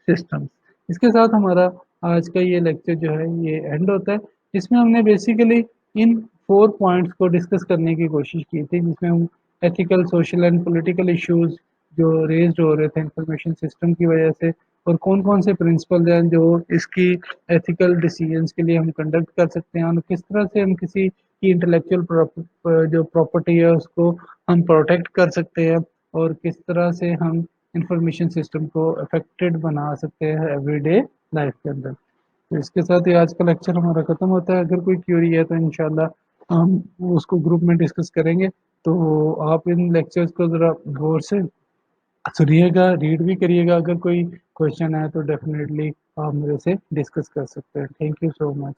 systems. इसके साथ हमारा आज का ये लेक्चर जो है ये एंड होता है। इसमें हमने बेसिकली इन 4 पॉइंट्स को डिस्कस करने की कोशिश की थी, जिसमें हम ethical, social and political issues जो रेज्ड हो रहे थे इंफॉर्मेशन सिस्टम की वजह से, और कौन-कौन से प्रिंसिपल्स हैं जो इसकी एथिकल डिसीजंस के लिए हम कंडक्ट कर सकते हैं, और किस तरह से हम किसी की इंटेलेक्चुअल जो प्रॉपर्टी है उसको हम प्रोटेक्ट कर सकते हैं, और किस तरह से हम इंफॉर्मेशन सिस्टम को इफेक्टेड बना सकते हैं एवरीडे लाइफ के अंदर। तो इसके साथ ही आज का लेक्चर हमारा ख़त्म होता है। अगर कोई क्यूरी है तो इंशाल्लाह हम उसको ग्रुप में डिस्कस करेंगे। तो आप इन लेक्चर्स को ज़रा गौर से सुनिएगा, रीड भी करिएगा। अगर कोई क्वेश्चन है तो डेफिनेटली आप मेरे से डिस्कस कर सकते हैं। Thank you so much.